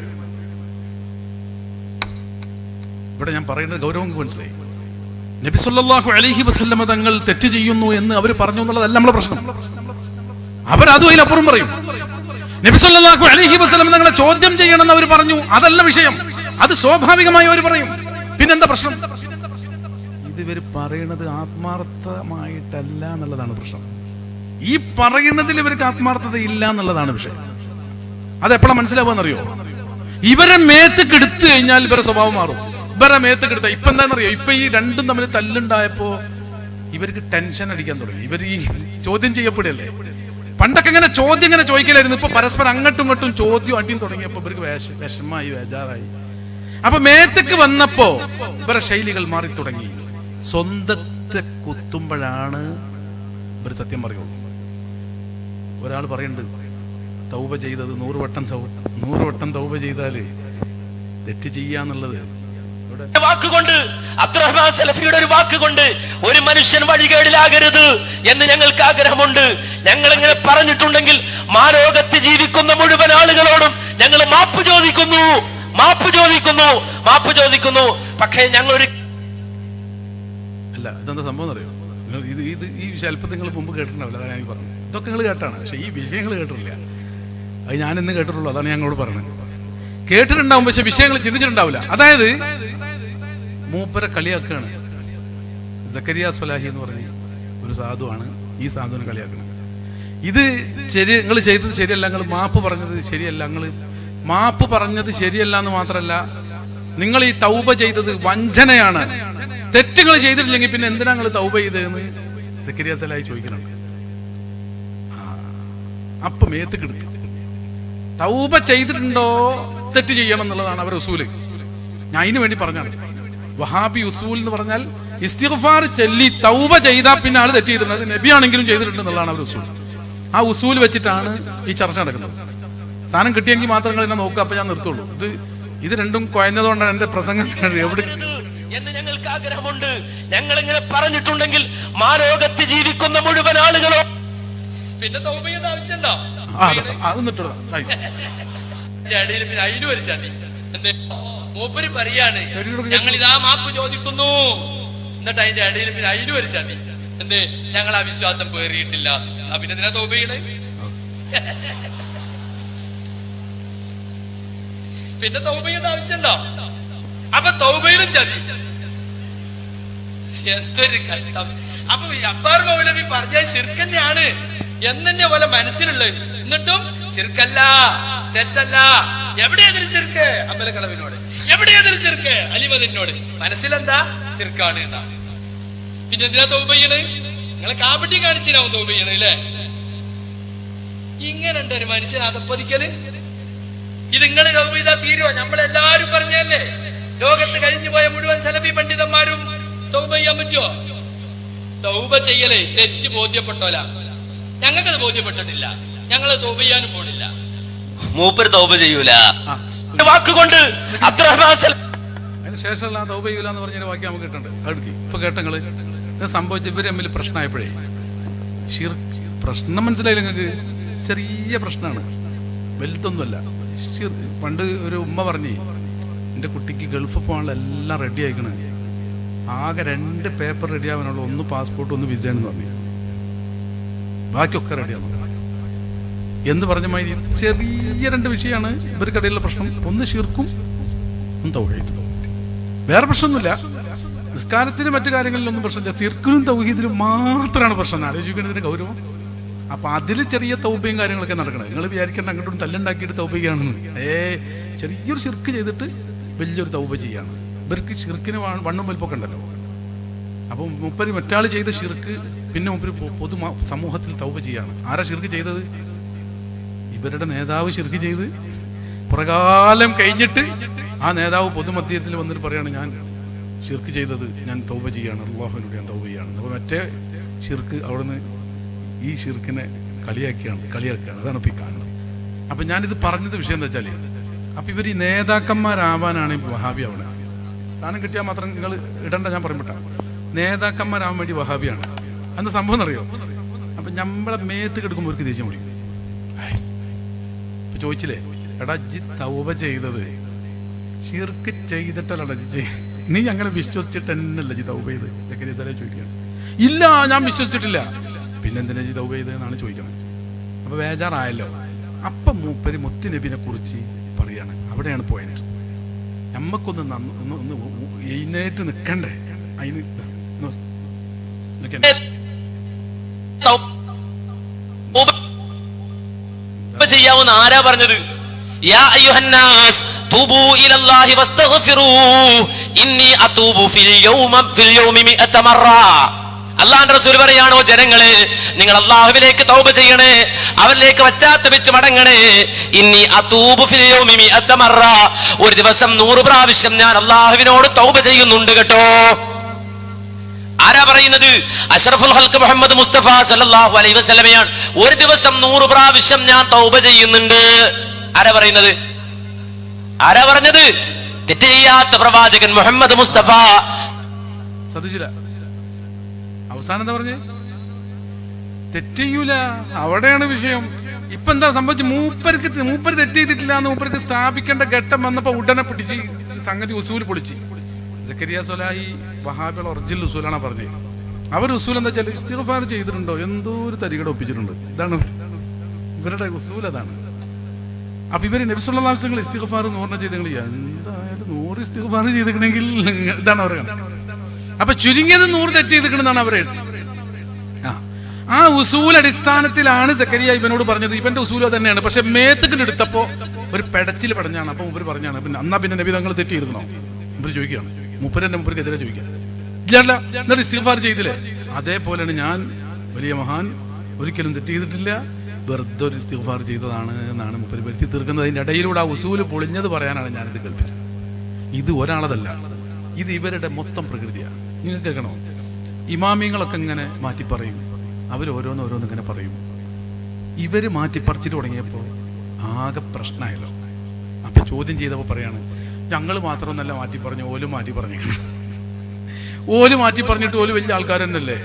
Speaker 1: ഇവിടെ ഞാൻ പറയുന്നത് ഗൗരവം മനസ്സിലായി. നബി സല്ലല്ലാഹു അലൈഹി വസല്ലമ തങ്ങൾ തെറ്റ് ചെയ്യുന്നു എന്ന് അവർ പറഞ്ഞു എന്നുള്ളതല്ല നമ്മളെ പ്രശ്നം. അവരതും അതിലപ്പുറം പറയും. നബി സല്ലല്ലാഹു അലൈഹി വസല്ലമ തങ്ങളെ ചോദ്യം ചെയ്യണമെന്ന് അവർ പറഞ്ഞു, അതല്ല വിഷയം, അത് സ്വാഭാവികമായി അവർ പറയും. പിന്നെന്താ പ്രശ്നം? ഇവർ പറയുന്നത് ആത്മാർത്ഥമായിട്ടല്ല എന്നുള്ളതാണ് പ്രശ്നം. ഈ പറയുന്നതിൽ ഇവർക്ക് ആത്മാർത്ഥത ഇല്ല എന്നുള്ളതാണ് വിഷയം. അതെപ്പോഴാണ് മനസ്സിലാവുകയെന്നറിയോ? ഇവരെ മേത്ത് കെടുത്തു കഴിഞ്ഞാൽ ഇവരെ സ്വഭാവം മാറും. ഇവരെ മേത്ത് കെടുത്ത ഇപ്പൊ എന്താണെന്നറിയോ? ഇപ്പൊ ഈ രണ്ടും തമ്മിൽ തല്ലുണ്ടായപ്പോ ഇവർക്ക് ടെൻഷൻ അടിക്കാൻ തുടങ്ങി. ഇവർ ഈ ചോദ്യം ചെയ്യപ്പെടല്ലേ. പണ്ടൊക്കെ ഇങ്ങനെ ചോദ്യം ഇങ്ങനെ ചോദിക്കലായിരുന്നു. ഇപ്പൊ പരസ്പരം അങ്ങോട്ടും ഇങ്ങോട്ടും ചോദ്യം അടിയും തുടങ്ങിയപ്പോ ഇവർക്ക് വിഷമായി, ബേജാറായി. അപ്പൊ മേത്തേക്ക് വന്നപ്പോ ഇവരെ ശൈലികൾ മാറി തുടങ്ങി. സ്വന്തത്തെ കുത്തുമ്പോഴാണ് ഇവർ സത്യം പറയുള്ളൂ. ഒരാൾ പറയുന്നുണ്ട്, തൗബ ചെയ്തത് 100 വട്ടം തൗബ ചെയ്താല് തെറ്റ് ചെയ്യാന്നുള്ളത്
Speaker 2: വാക്കുകൊണ്ട്, അബ്ദുറഹ്മാൻ സലഫിയുടെ ഒരു വാക്കുകൊണ്ട് ഒരു മനുഷ്യൻ വഴികേടിലാകരുത് എന്ന് ഞങ്ങൾക്ക് ആഗ്രഹമുണ്ട്. ഞങ്ങൾ ഇങ്ങനെ പറഞ്ഞിട്ടുണ്ടെങ്കിൽ മാലോകത്ത് ജീവിക്കുന്ന മുഴുവൻ ആളുകളോടും ഞങ്ങൾ മാപ്പ് ചോദിക്കുന്നു. പക്ഷേ ഞങ്ങൾ ഒരു
Speaker 1: അല്ല, ഇതെന്താ സംഭവം അറിയോ? ഇത് ഈ ചിലപ്പോൾ നിങ്ങൾ മുമ്പ് കേട്ടിട്ടുണ്ടാവില്ല, അതാണ് ഞാൻ പറഞ്ഞു. ഇതൊക്കെ നിങ്ങൾ കേട്ടാണ്, പക്ഷെ ഈ വിഷയങ്ങൾ കേട്ടിട്ടില്ല. അത് ഞാൻ ഇന്ന് കേട്ടിട്ടുള്ളൂ, അതാണ് ഞങ്ങളോട് പറഞ്ഞത്. കേട്ടിട്ടുണ്ടാവും, പക്ഷെ വിഷയങ്ങൾ ചിന്തിച്ചിട്ടുണ്ടാവില്ല. അതായത് മൂപ്പരെ കളിയാക്കുകയാണ്. സക്കരിയ സ്വലാഹി എന്ന് പറഞ്ഞ ഒരു സാധുവാണ് ഈ സാധുവിനെ കളിയാക്കുന്നത്. ഇത് ശരി, നിങ്ങൾ ചെയ്തത് ശരിയല്ല, നിങ്ങൾ മാപ്പ് പറഞ്ഞത് ശരിയല്ല, നിങ്ങൾ മാപ്പ് പറഞ്ഞത് ശരിയല്ല എന്ന് മാത്രമല്ല, നിങ്ങൾ ഈ തൗബ ചെയ്തത് വഞ്ചനയാണ്. തെറ്റുകൾ ചെയ്തിട്ടില്ലെങ്കിൽ പിന്നെ എന്തിനാ നിങ്ങൾ തൗബ ചെയ്തതെന്ന് സക്കരിയ സ്വലാഹി ചോദിക്കുന്നുണ്ട്. അപ്പൊ മേത്ത് കിടത്തി തൗബ ചെയ്തിട്ടുണ്ടോ തെറ്റ് ചെയ്യണം എന്നുള്ളതാണ് അവരുടെ ഉസൂല്. ഞാൻ അതിനു വേണ്ടി പറഞ്ഞാണ്. വഹാബി ഉസൂൽ എന്ന് പറഞ്ഞാൽ ഇസ്തിഗ്ഫാർ ചൊല്ലി തൗബ ചെയ്താൽ പിന്നെ ആള് തെറ്റ് ചെയ്തിട്ടുണ്ട്, അത് നബിയാണെങ്കിലും ചെയ്തിട്ടുണ്ട് എന്നുള്ളതാണ് അവരുടെ ഉസൂൽ. ആ ഉസൂൽ വെച്ചിട്ടാണ് ഈ ചർച്ച നടക്കുന്നത്. സാധനം കിട്ടിയെങ്കിൽ മാത്രം നിങ്ങൾ എന്നെ നോക്കുക, അപ്പൊ ഞാൻ നിർത്തുള്ളൂ. ഇത് രണ്ടും കുഴഞ്ഞതുകൊണ്ടാണ് എന്റെ പ്രസംഗം എവിടെ
Speaker 2: എന്ന് ഞങ്ങൾക്ക് ആഗ്രഹമുണ്ട്. ഞങ്ങൾ ഇങ്ങനെ പറഞ്ഞിട്ടുണ്ടെങ്കിൽ മാലോകത്ത് ജീവിക്കുന്ന മുഴുവൻ ആളുകളോ പിന്നെ തൗബ ചെയ്യേണ്ട ആവശ്യമുണ്ടോ? മൂപ്പര് പറയാണ് ഞങ്ങൾ ഇതാ മാപ്പ് ചോദിക്കുന്നു, എന്നിട്ട് അതിന്റെ ഇടയിൽ പിന്നെ അതിലും ഒരു ചതി. എന്തേ? ഞങ്ങൾ ആ വിശ്വാസം പേറിയിട്ടില്ല, പിന്നെ എന്തിനാ തൗബ ചെയ്യണേ? പിന്നെ തൗബ ചെയ്യേണ്ട ആവശ്യമുണ്ടോ? അപ്പൊ തൗബയിലും ചതി. എന്തൊരു കഷ്ടം. അപ്പൊ അബ്ബാർ മൗലവി പറഞ്ഞ ശിർക്ക് തന്നെയാണ് എന്നെ പോലെ മനസ്സിലുള്ളത്. എന്നിട്ടും ശിർക്കല്ല, തെറ്റല്ല. എവിടെയതിന് ശിർക്ക്? അമ്പലക്കളവിനോട്. എവിടെയതിന് ശിർക്ക്? അലിമതിനോട്. മനസ്സിലെന്താ? ശിർക്കാണ് എന്നാണ്. പിന്നെ എന്തിനാ തൗബ ചെയ്യണേ? നിങ്ങളെ കാപട്യം കാണിച്ചിനാവും തൗബ ചെയ്യണേ അല്ലേ? ഇങ്ങനെ ഉണ്ട് ഒരു മനുഷ്യൻ അതപ്പതിക്കല്. ഇത് നിങ്ങൾ തൗബ ചെയ്താ തീരുവോ? നമ്മളെല്ലാരും പറഞ്ഞല്ലേ, ലോകത്ത് കഴിഞ്ഞു പോയ മുഴുവൻ സലഫി പണ്ഡിതന്മാരും തൗബ ചെയ്യാൻ പറ്റുമോ? തൗബ ചെയ്യലേ തെറ്റ് ബോധ്യപ്പെട്ടോല. ഞങ്ങൾക്കത് ബോധ്യപ്പെട്ടിട്ടില്ല, ഞങ്ങൾ തൗബ ചെയ്യാനും പോണില്ല. മൂപ്പര് തൗബ ചെയ്യൂല വാക്കുകൊണ്ട്.
Speaker 1: അതിനുശേഷമുള്ള തൗബ ചെയ്യൂല എന്ന് പറഞ്ഞ വാക്യം നമുക്ക് കിട്ടുന്നുണ്ട്. ഇപ്പൊ കേട്ടങ്ങള് സംഭവിച്ച ഇവര് തമ്മിൽ പ്രശ്നമായപ്പോഴേ പ്രശ്നം മനസ്സിലായില്ല നിങ്ങൾക്ക്? ചെറിയ പ്രശ്നമാണ്, വലുതൊന്നുമല്ല. പണ്ട് ഒരു ഉമ്മ പറഞ്ഞേ, എന്റെ കുട്ടിക്ക് ഗൾഫ് പോകാനുള്ള എല്ലാം റെഡി ആയിക്കണ്, ആകെ 2 പേപ്പർ റെഡി ആവാനുള്ള, ഒന്ന് പാസ്പോർട്ട്, ഒന്ന് വിസ എന്ന് പറഞ്ഞു, ബാക്കിയൊക്കെ റെഡിയാവും എന്ന് പറഞ്ഞ മാതിരി ചെറിയ 2 വിഷയമാണ് ഇവർക്കിടയിലുള്ള പ്രശ്നം. ഒന്ന് ശിർക്കും, ഒന്ന് തൗഹീദും. വേറെ പ്രശ്നമൊന്നുമില്ല. നിസ്കാരത്തിനും മറ്റു കാര്യങ്ങളിലൊന്നും പ്രശ്നമില്ല, സിർക്കിനും തൗഹീദിനും മാത്രമാണ് പ്രശ്നം. ആലോചിക്കേണ്ടതിന്റെ ഗൗരവം. അപ്പൊ അതിൽ ചെറിയ തൗബയും കാര്യങ്ങളൊക്കെ നടക്കണം. നിങ്ങൾ വിചാരിക്കേണ്ട അങ്ങോട്ടും തല്ലുണ്ടാക്കിയിട്ട് തൗബയാണെന്ന്. ചെറിയൊരു ശിർക്ക് ചെയ്തിട്ട് വലിയൊരു തൗബ ചെയ്യാണ്. ഇവർക്ക് ഷിർക്കിന് വണ്ണും വലിപ്പൊക്കെ ഉണ്ടല്ലോ. അപ്പൊ മുപ്പര് മറ്റാൾ ചെയ്ത ഷിർക്ക് പിന്നെ മുപ്പര് പൊതു സമൂഹത്തിൽ തൗബ ചെയ്യാണ്. ആരാ ഷിർക്ക് ചെയ്തത്? ഇവരുടെ നേതാവ് ഷിർക്ക് ചെയ്ത് പ്രകാലം കഴിഞ്ഞിട്ട് ആ നേതാവ് പൊതുമധ്യത്തിൽ വന്നിട്ട് പറയാണ്, ഞാൻ ഷിർക്ക് ചെയ്തത്, ഞാൻ തൗബ ചെയ്യാണ്, അല്ലാഹുവിനോട് ഞാൻ തൗബ ചെയ്യാണ്. അപ്പൊ മറ്റേ ഷിർക്ക് അവിടുന്ന് ഈ ഷിർക്കിനെ കളിയാക്കുകയാണ്. അതാണ് ഇപ്പൊ ഈ കാണുന്നത്. അപ്പൊ ഞാനിത് പറഞ്ഞത് വിഷയം എന്താ വെച്ചാല്, അപ്പൊ ഇവർ ഈ നേതാക്കന്മാരാവാനാണ് ഈ വഹാബി ആവണേ. സാധനം കിട്ടിയാൽ മാത്രം നിങ്ങൾ ഇടണ്ട, ഞാൻ പറയുമ്പോട്ടാ. നേതാക്കന്മാരാവാൻ വേണ്ടി വഹാബിയാണ്. അന്ന് സംഭവം അറിയോ? അപ്പൊ നമ്മളെ മേത്ത് കിടക്കുമ്പോൾ അവർക്ക് ദേഷ്യം പിടിക്കും. ഇപ്പൊ ചോദിച്ചില്ലേ, എടാ ജി തൗബ ചെയ്തത് ഷിർക്ക് ചെയ്തിട്ടല്ലടാ ജി, നീ അങ്ങനെ വിശ്വസിച്ചിട്ട് തന്നെയല്ല ജി തൗബ ചെയ്ത്? ചോദിക്കുകയാണ്. ഇല്ല, ഞാൻ വിശ്വസിച്ചിട്ടില്ല. പിന്നെന്തിനാ ജി തൗബ ചെയ്തതെന്നാണ് ചോദിക്കണം. അപ്പൊ ബേജാറായല്ലോ. അപ്പൊ മൂപ്പര് മുത്തുനബിനെ കുറിച്ച് പറയാണ്. അവിടെയാണ് പോയിന്റ്. നമ്മക്കൊന്ന് ഒന്ന് എഴുന്നേറ്റ് നിൽക്കണ്ടേ? അതിന്
Speaker 2: ചെയ്യാവുന്ന ആരാ പറഞ്ഞത്? യാ അയ്യുഹന്നാസ് തൂബൂ ഇലല്ലാഹി വസ്തഗ്ഫിറൂ ഇന്നി അതൂബു ഫിൽ യൗമി മിഅത മറ. അല്ലാഹുവിന്റെ റസൂൽ പറയാണോ, ജനങ്ങളെ നിങ്ങൾ അല്ലാഹുവിലേക്ക് തൗബ ചെയ്യണേ, അവരിലേക്ക് പശ്ചാത്തപിച്ച് മടങ്ങണേ. ഇന്നി അതൂബു ഫിൽ യൗമി മിഅത മറ. ഒരു ദിവസം 100 പ്രാവശ്യം ഞാൻ അല്ലാഹുവിനോട് തൗബ ചെയ്യുന്നുണ്ട് കേട്ടോ. ആരാ പറയുന്നത്? അഷ്റഫുൽ ഖൽഖ് മുഹമ്മദ് മുസ്തഫ സല്ലല്ലാഹു അലൈഹി വസല്ലമയാണ്. ഒരു ദിവസം 100 പ്രാവശ്യം ഞാൻ തൗബ ചെയ്യുന്നുണ്ട്. ആരാ പറയുന്നത്? ആരാ പറഞ്ഞത്? തെറ്റ് ചെയ്യാത്ത പ്രവാചകൻ മുഹമ്മദ് മുസ്തഫ.
Speaker 1: ശ്രദ്ധിച്ചില്ല? അവസാനം എന്താ പറഞ്ഞേ? തെറ്റെയ്യൂല. അവിടെയാണ് വിഷയം. ഇപ്പൊ എന്താ സംഭവിച്ചു? മൂപ്പര് തെറ്റ് ചെയ്തിട്ടില്ല എന്ന് മൂപ്പർക്ക് സ്ഥാപിക്കേണ്ട ഘട്ടം വന്നപ്പോ ഉടനെ പിടിച്ച് സംഗതി ഉസൂൽ പൊളിച്ച്. സക്കരിയ സ്വലാഹി വഹാബിയുടെ ഒറിജിനൽ ഉസൂലാണ് പറഞ്ഞത്. അവർ ഉസൂൽ എന്താ വെച്ചാൽ ഇസ്തിഗ്ഫാർ ചെയ്തിട്ടുണ്ടോ, എന്തോ ഒരു തരികട ഒപ്പിച്ചിട്ടുണ്ട്. ഇതാണ് ഇവരുടെ ഉസൂൽ. അതാണ്. അപ്പൊ ഇവര് നബി സല്ലല്ലാഹു അലൈഹി വസല്ലം ഇസ്തിഗ്ഫാർ 100 ചെയ്തെങ്കിൽ എന്തായാലും 100 ഇസ്തിഗ്ഫാർ ചെയ്തിട്ടുണ്ടെങ്കിൽ ഇതാണ് പറയുന്നത്. അപ്പൊ ചുരുങ്ങിയത് 100 തെറ്റ് ചെയ്തിട്ടുണ്ടെന്നാണ് അവരെ എഴുത്ത്. ആ ഉസൂൽ അടിസ്ഥാനത്തിലാണ് സക്കരിയ ഇവനോട് പറഞ്ഞത്. ഇവന്റെ ഉസൂൽ തന്നെയാണ്. പക്ഷെ മേത്തക്കിട്ട് എടുത്തപ്പോ ഒരു പെടച്ചിൽ പടഞ്ഞാണ്. അപ്പൊ ഇവർ പറഞ്ഞാണ്, പിന്നെ നബി തങ്ങൾ തെറ്റ് ചെയ്തിരുന്നോ? ഇവർ ചോദിക്കുകയാണ്. മുപ്പരെന്നെ മുപ്പർക്കെതിരെ ചോദിക്കാം. ഇല്ല, എന്നിട്ട് ഇസ്തിഗ്ഫാർ ചെയ്തില്ലേ? അതേപോലെയാണ് ഞാൻ വലിയ മഹാൻ, ഒരിക്കലും തെറ്റ് ചെയ്തിട്ടില്ല, വെറുതെ ഒരു ഇസ്തിഗ്ഫാർ ചെയ്തതാണ് എന്നാണ് മുപ്പര് വരുത്തി തീർക്കുന്നത്. അതിന്റെ ഇടയിലൂടെ ആ ഉസൂല് പൊളിഞ്ഞത് പറയാനാണ് ഞാനിത് കൽപ്പിച്ചത്. ഇത് ഒരാളതല്ല, ഇത് ഇവരുടെ മൊത്തം പ്രകൃതിയാണ്. നിങ്ങൾക്ക് കേൾക്കണോ? ഇമാമിങ്ങളൊക്കെ ഇങ്ങനെ മാറ്റി പറയും, അവർ ഓരോന്നിങ്ങനെ പറയും. ഇവര് മാറ്റിപ്പറിച്ചിട്ട് തുടങ്ങിയപ്പോൾ ആകെ പ്രശ്നമായല്ലോ. അപ്പൊ ചോദ്യം ചെയ്തപ്പോൾ പറയാണ്, ഞങ്ങൾ മാത്രമൊന്നല്ല മാറ്റി പറഞ്ഞു, ഓലും മാറ്റി പറഞ്ഞു. ഓല് മാറ്റി പറഞ്ഞിട്ട് ഓല് വലിയ ആൾക്കാർ തന്നെയല്ലേ?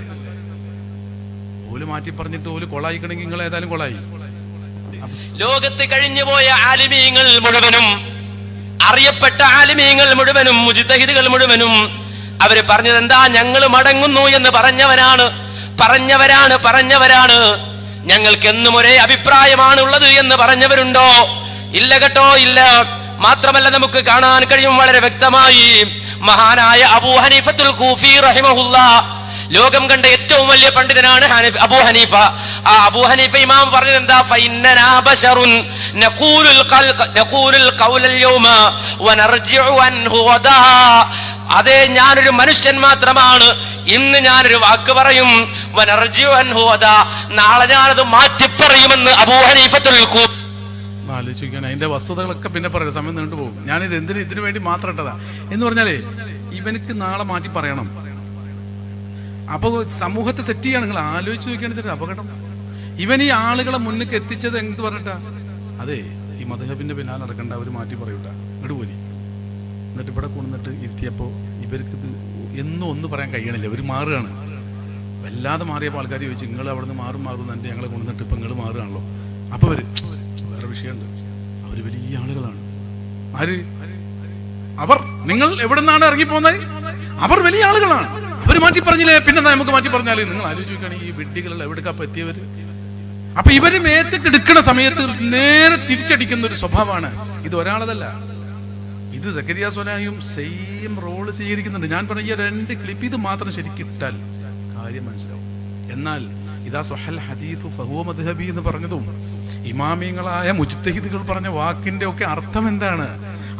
Speaker 1: ഓല് മാറ്റി പറഞ്ഞിട്ട് ഓല് കൊളായിക്കണമെങ്കിൽ നിങ്ങൾ ഏതായാലും കൊളായി.
Speaker 2: ലോകത്ത് കഴിഞ്ഞുപോയ ആലിമീങ്ങൾ മുഴുവനും, അറിയപ്പെട്ട ആലിമീങ്ങൾ മുഴുവനും, മുജ്തഹിദുകൾ മുഴുവനും അവര് പറഞ്ഞത് എന്താ? ഞങ്ങൾ മടങ്ങുന്നു എന്ന് പറഞ്ഞവരാണ്. ഞങ്ങൾക്ക് എന്നും ഒരേ അഭിപ്രായമാണ് ഉള്ളത് എന്ന് പറഞ്ഞവരുണ്ടോ? ഇല്ല കേട്ടോ, ഇല്ല. മാത്രമല്ല നമുക്ക് കാണാൻ കഴിയും വളരെ വ്യക്തമായി, മഹാനായ അബൂ ഹനീഫത്തുൽ കൂഫി റഹിമഹുല്ലാഹ്, ലോകം കണ്ട ഏറ്റവും വലിയ പണ്ഡിതനാണ് അബൂ ഹനീഫ. ആ അബൂ ഹനീഫ ഇമാം പറഞ്ഞത് എന്താ? ഫഇന്നനാ ബശറുൻ നഖൂലുൽ ഖൗലൽ യൗമ വനർജിഉ അൻഹു ഗദാ. അതെ, ഞാനൊരു മനുഷ്യൻ മാത്രമാണ്. ഇന്ന് ഞാനൊരു വാക്ക് പറയും, വനർജിഉ അൻഹു ഗദാ, നാളെ ഞാനത് മാറ്റി പറയുമെന്ന് അബൂ ഹനീഫത്തുൽ കൂഫി.
Speaker 1: ആലോചിക്കാൻ അതിന്റെ വസ്തുതകളൊക്കെ പിന്നെ പറയാം, സമയം നീണ്ടുപോകും. ഞാനിത് ഇതിനു വേണ്ടി മാത്രം ഇട്ടതാ എന്ന് പറഞ്ഞാലേ, ഇവനക്ക് നാളെ മാറ്റി പറയണം. അപ്പൊ സമൂഹത്തെ സെറ്റ് ചെയ്യാണ്. നിങ്ങൾ ആലോചിച്ച് നോക്കിയാണ് ഇതിന്റെ അപകടം. ഇവൻ ഈ ആളുകളെ മുന്നിലേക്ക് എത്തിച്ചത് എന്ത് പറഞ്ഞിട്ടാ? അതെ, ഈ മദ്ഹബിന്റെ പിന്നാലെ നടക്കണ്ട, അവര് മാറ്റി പറയൂട്ട, ഇങ്ങോട്ട് പോരി. എന്നിട്ട് ഇവിടെ കൊണ്ടിട്ട് ഇരുത്തിയപ്പോ ഇവർക്ക് ഇത് എന്നും ഒന്ന് പറയാൻ കഴിയണില്ല. ഇവർ മാറുകയാണ്. വല്ലാതെ മാറിയപ്പോൾ ആൾക്കാർ ചോദിച്ചു, നിങ്ങൾ അവിടെ നിന്ന് മാറും എന്നിട്ട് ഞങ്ങളെ കൊണ്ടുവന്നിട്ട് ഇപ്പൊ നിങ്ങൾ മാറുകയാണല്ലോ. അപ്പൊ അവര് വേറെ വിഷയമുണ്ട്, അവര് വലിയ ആളുകളാണ്. ആര്? അവർ. നിങ്ങൾ എവിടെ നിന്നാണ് ഇറങ്ങിപ്പോന്നത്? അവർ വലിയ ആളുകളാണ്. അവര് മാറ്റി പറഞ്ഞില്ലേ, പിന്നെന്താ നമുക്ക് മാറ്റി പറഞ്ഞാല്? നിങ്ങൾ ആലോചിച്ച് നോക്കുകയാണെങ്കിൽ ഈ വിഡ്ഢികൾ എവിടേക്കാ എത്തിയവര്. അപ്പൊ ഇവര് മേത്തേക്ക് എടുക്കുന്ന സമയത്ത് നേരെ തിരിച്ചടിക്കുന്ന ഒരു സ്വഭാവമാണ് ഇത്. ഒരാളതല്ല, ഇത് സക്കരിയ സ്വലാഹിയും സെയിം റോള് സ്വീകരിക്കുന്നുണ്ട്. ഞാൻ പറഞ്ഞ ഈ 2 ക്ലിപ്പ് ഇത് മാത്രം ശരിക്കും ഇട്ടാൽ കാര്യം മനസ്സിലാവും. എന്നാൽ ഇതാ സ്വഹൽ ഹദീസു ഫഹുവ മദ്ഹബി എന്ന് പറഞ്ഞതും ഇമാമിങ്ങളായ മുജ്തഹിദുകൾ പറഞ്ഞ വാക്കിന്റെ ഒക്കെ അർത്ഥം എന്താണ്,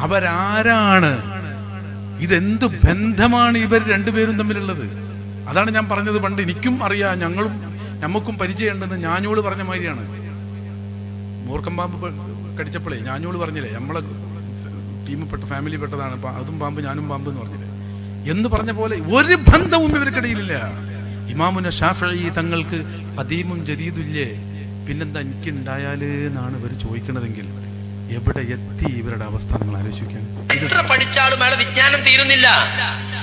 Speaker 1: അവരാരാണ്, ഇതെന്ത് ബന്ധമാണ് ഇവർ രണ്ടുപേരും തമ്മിലുള്ളത്? അതാണ് ഞാൻ പറഞ്ഞത്. പണ്ട് എനിക്കും അറിയാം, ഞമ്മക്കും പരിചയമുണ്ടെന്ന് ഞാഞ്ഞോള് പറഞ്ഞ മാതിരിയാണ്. മൂർക്കം പാമ്പ് കടിച്ചപ്പോഴേ ഞാഞ്ഞോള് പറഞ്ഞില്ലേ, നമ്മളെ ടീമിൽപ്പെട്ട ഫാമിലി പെട്ടതാണ്, അതും പാമ്പ് ഞാനും പാമ്പ് എന്ന് പറഞ്ഞില്ലേ എന്ന് പറഞ്ഞ പോലെ ഒരു ബന്ധവും ഇവർക്കിടയിലില്ല. ഇമാമുന ഷാഫിഈ തങ്ങൾക്ക് ഖദീമും ജദീദുല്ലേ, പിന്നെന്താ എനിക്ക് ഉണ്ടായാല് എന്നാണ് ഇവർ ചോദിക്കണതെങ്കിൽ എവിടെ എത്തി ഇവരുടെ അവസ്ഥ നിങ്ങൾ ആലോചിക്കാൻ.
Speaker 2: എത്ര പഠിച്ചാലും അയാളെ വിജ്ഞാനം തീരുന്നില്ല.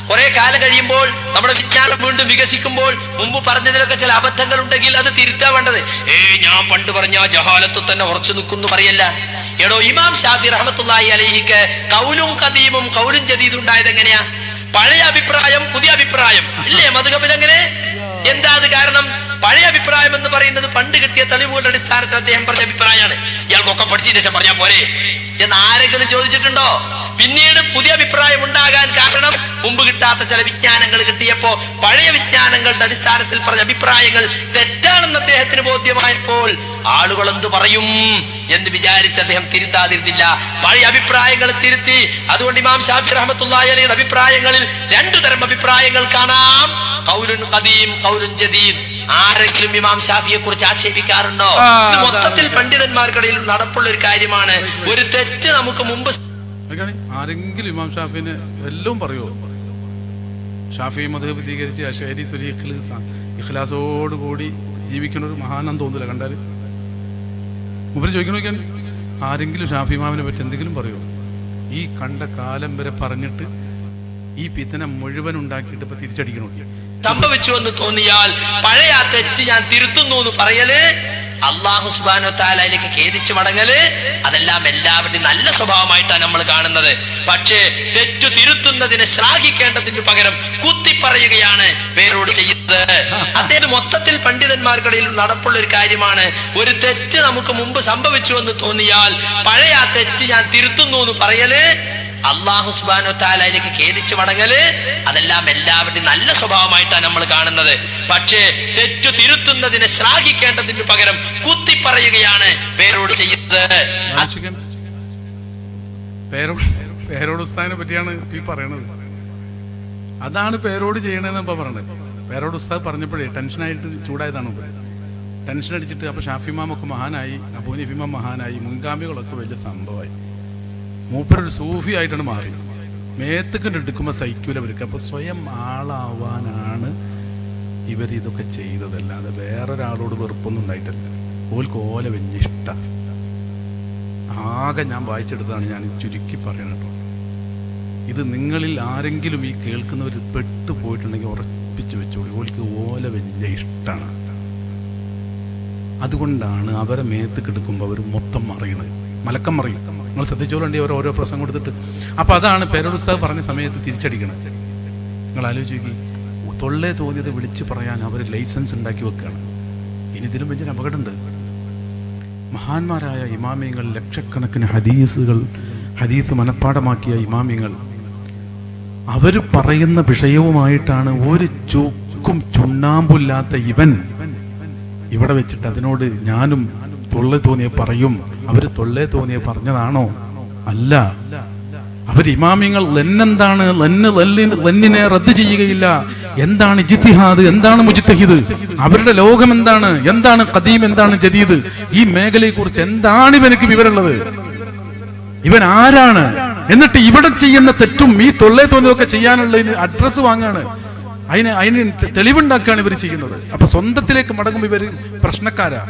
Speaker 2: കുറെ കാലം കഴിയുമ്പോൾ നമ്മുടെ വിജ്ഞാനം വീണ്ടും വികസിക്കുമ്പോൾ മുമ്പ് പറഞ്ഞതിലൊക്കെ ചില അബദ്ധങ്ങൾ ഉണ്ടെങ്കിൽ അത് തിരുത്താ വേണ്ടത്. ഞാൻ പണ്ട് പറഞ്ഞ ജഹാലത്ത് തന്നെ ഉറച്ചു നിൽക്കുന്നു പറയല്ല. എടോ, ഇമാം ഷാഫി റഹ്മത്തുള്ളാഹി അലൈഹിക്ക് കൗലും ഖദീമും കൗലും ജദീദും ഉണ്ടായത് എങ്ങനെയാ? പഴയ അഭിപ്രായം പുതിയ അഭിപ്രായം ഇല്ലേ മദ്ഹബിൽ? എങ്ങനെ? എന്താ അത് കാരണം? പഴയ അഭിപ്രായം എന്ന് പറയുന്നത് പണ്ട് കിട്ടിയ തെളിവുകളുടെ അടിസ്ഥാനത്തിൽ അദ്ദേഹം പറഞ്ഞ അഭിപ്രായമാണ്. ഇയാൾക്കൊക്കെ പഠിച്ചതിന് ശേഷം പറഞ്ഞാൽ പോരെ എന്ന് ആരെങ്കിലും ചോദിച്ചിട്ടുണ്ടോ? പിന്നീട് പുതിയ അഭിപ്രായം ഉണ്ടാകാൻ കാരണം മുമ്പ് കിട്ടാത്ത ചില വിജ്ഞാനങ്ങൾ കിട്ടിയപ്പോ പഴയ വിജ്ഞാനങ്ങളുടെ അടിസ്ഥാനത്തിൽ പറഞ്ഞ അഭിപ്രായങ്ങൾ തെറ്റാണെന്ന് അദ്ദേഹത്തിന് ബോധ്യമായപ്പോൾ ആളുകൾ എന്തു പറയും എന്ന് വിചാരിച്ച് അദ്ദേഹം തിരുത്താതിരുന്നില്ല. പഴയ അഭിപ്രായങ്ങൾ തിരുത്തി. അതുകൊണ്ട് ഇമാം ഷാഫി റഹ്മത്തുള്ളാഹി അലൈഹിയുടെ അഭിപ്രായങ്ങളിൽ 2 തരം അഭിപ്രായങ്ങൾ കാണാം, ഖൗലുൻ ഖദീം ഖൗലുൻ ജദീദ്. ആരെങ്കിലും ഇമാം ഷാഫിയെ കുറിച്ച് ആക്ഷേപിക്കാറുണ്ടോ? ഇത് മൊത്തത്തിൽ പണ്ഡിതന്മാർക്കിടയിൽ നടപ്പുള്ള ഒരു കാര്യമാണ്. ഒരു തെറ്റ് നമുക്ക് മുമ്പ്
Speaker 1: ആരെങ്കിലും ഇമാം ഷാഫിനെ എല്ലാം പറയുമോ? ഷാഫി മദ്ഹബ് സ്വീകരിച്ച് അശ്അരി തുരീഖിൽ ഇഖ്ലാസോടുകൂടി ജീവിക്കുന്ന ഒരു മഹാനം തോന്നില്ല കണ്ടാല്. മുമ്പ് ചോദിക്കണോക്കാണ്, ആരെങ്കിലും ഷാഫി ഇമാമിനെ പറ്റി എന്തെങ്കിലും പറയുമോ? ഈ കണ്ട കാലം വരെ പറഞ്ഞിട്ട് ഈ പിത്തനെ മുഴുവൻ ഉണ്ടാക്കിയിട്ട് ഇപ്പൊ തിരിച്ചടിക്കണോ?
Speaker 2: സംഭവിച്ചു എന്ന് തോന്നിയാൽ പഴയ ആ തെറ്റ് ഞാൻ തിരുത്തുന്നു എന്ന് പറയല്, അല്ലാഹു സുബ്ഹാനഹു വ തആലയിലേക്ക് ഖേദിച്ചു മടങ്ങല്, അതെല്ലാം എല്ലാവരുടെയും നല്ല സ്വഭാവമായിട്ടാണ് നമ്മൾ കാണുന്നത്. പക്ഷേ തെറ്റു തിരുത്തുന്നതിനെ ശ്ലാഘിക്കേണ്ടതിന് പകരം കുത്തിപ്പറയുകയാണ് പേരോട് ചെയ്യുന്നത്. അദ്ദേഹം മൊത്തത്തിൽ പണ്ഡിതന്മാർക്കിടയിൽ നടപ്പുള്ള ഒരു കാര്യമാണ്. ഒരു തെറ്റ് നമുക്ക് മുമ്പ് സംഭവിച്ചു എന്ന് തോന്നിയാൽ പഴയ ആ തെറ്റ് ഞാൻ തിരുത്തുന്നു എന്ന് പറയല്, അല്ലാഹു സുബ്ഹാനഹു വ തആലയിലേക്ക് ഖേദിച്ചു മടങ്ങല്, അതെല്ലാം എല്ലാവരുടെയും നല്ല സ്വഭാവമായിട്ടാണ് നമ്മൾ കാണുന്നത്. പക്ഷേ തെറ്റു തിരുത്തുന്നതിനെ ശ്ലാഘിക്കേണ്ടതിന് പകരം കുത്തിപ്പറയുകയാണ് പേരോട് ചെയ്യുന്നത്.
Speaker 1: പേരോട് ഉസ്താദിനെ പറ്റിയാണ് ഈ പറയണത്. അതാണ് പേരോട് ചെയ്യണതെന്ന് ഇപ്പൊ പറയണത്. പേരോട് ഉസ്താദ് പറഞ്ഞപ്പോഴേ ടെൻഷനായിട്ട് ചൂടായതാണ്. ടെൻഷൻ അടിച്ചിട്ട് അപ്പൊ ഷാഫി ഇമാമൊക്കെ മഹാനായി, അബൂ ഹനീഫ ഇമാം മഹാനായി, മുൻഗാമികളൊക്കെ വലിയ സംഭവമായി. മൂപ്പരൊരു സൂഫി ആയിട്ടാണ് മാറി. മേത്തക്കണ്ട് എടുക്കുമ്പോൾ സൈക്കൂല അവർക്ക്. അപ്പൊ സ്വയം ആളാവാനാണ് ഇവർ ഇതൊക്കെ ചെയ്തതല്ലാതെ വേറൊരാളോട് വെറുപ്പൊന്നും ഉണ്ടായിട്ടല്ല. ഓൽക്ക് ഓല വലിയ ഇഷ്ടം. ആകെ ഞാൻ വായിച്ചെടുത്താണ്, ഞാൻ ചുരുക്കി പറയണം കേട്ടോ. ഇത് നിങ്ങളിൽ ആരെങ്കിലും ഈ കേൾക്കുന്നവർ പെട്ടു പോയിട്ടുണ്ടെങ്കിൽ ഉറപ്പിച്ചു വെച്ചോളൂ, ഓൽക്ക് ഓല വലിയ ഇഷ്ടമാണ്. അതുകൊണ്ടാണ് അവരെ മേത്തക്കെടുക്കുമ്പോൾ അവർ മൊത്തം മറിയണത്, മലക്കം മറിയും. നിങ്ങൾ ശ്രദ്ധിച്ചോളുണ്ട് അവർ ഓരോ പ്രസംഗം കൊടുത്തിട്ട്. അപ്പൊ അതാണ് പേരോട് ഉസ്താദ് പറഞ്ഞ സമയത്ത് തിരിച്ചടിക്കണം. നിങ്ങൾ ആലോചിച്ച് നോക്കി, തൊള്ളേ തോന്നിയത് വിളിച്ചു പറയാൻ അവർ ലൈസൻസ് ഉണ്ടാക്കി വെക്കുകയാണ്. ഇനി ഇതിലും വലിയൊരു അപകടമുണ്ട്. മഹാന്മാരായ ഇമാമിയങ്ങൾ, ലക്ഷക്കണക്കിന് ഹദീസ് മനഃപ്പാടമാക്കിയ ഇമാമിയങ്ങൾ, അവർ പറയുന്ന വിഷയവുമായിട്ടാണ് ഒരു ചുക്കും ചുണ്ണാമ്പില്ലാത്ത ഇവൻ ഇവിടെ വെച്ചിട്ട് അതിനോട് ഞാനും തൊള്ളേ തോന്നിയ പറയും. അവര് തൊള്ളേ തോന്നിയ പറഞ്ഞതാണോ? അല്ല. അവർ ഇമാമിങ്ങൾ ലെന്നെന്താണ്, ലെന്നിനെ റദ്ദ് ചെയ്യുകയില്ല. എന്താണ് ഇജ്തിഹാദ്, എന്താണ് മുജ്തഹിദ്, അവരുടെ ലോകം എന്താണ്, എന്താണ് ഖദീം, എന്താണ് ജദീദ്, ഈ മേഖലയെ കുറിച്ച് എന്താണ് ഇവനക്ക് വിവരമുള്ളത്, ഇവൻ ആരാണ്? എന്നിട്ട് ഇവിടെ ചെയ്യുന്ന തെറ്റും ഈ തൊള്ളേ തോന്നിയൊക്കെ ചെയ്യാനുള്ളതിന് അഡ്രസ്സ് വാങ്ങാണ്, അതിന് തെളിവുണ്ടാക്കുകയാണ് ഇവർ ചെയ്യുന്നത്. അപ്പൊ സ്വന്തത്തിലേക്ക് മടങ്ങുമ്പോൾ ഇവർ പ്രശ്നക്കാരാ.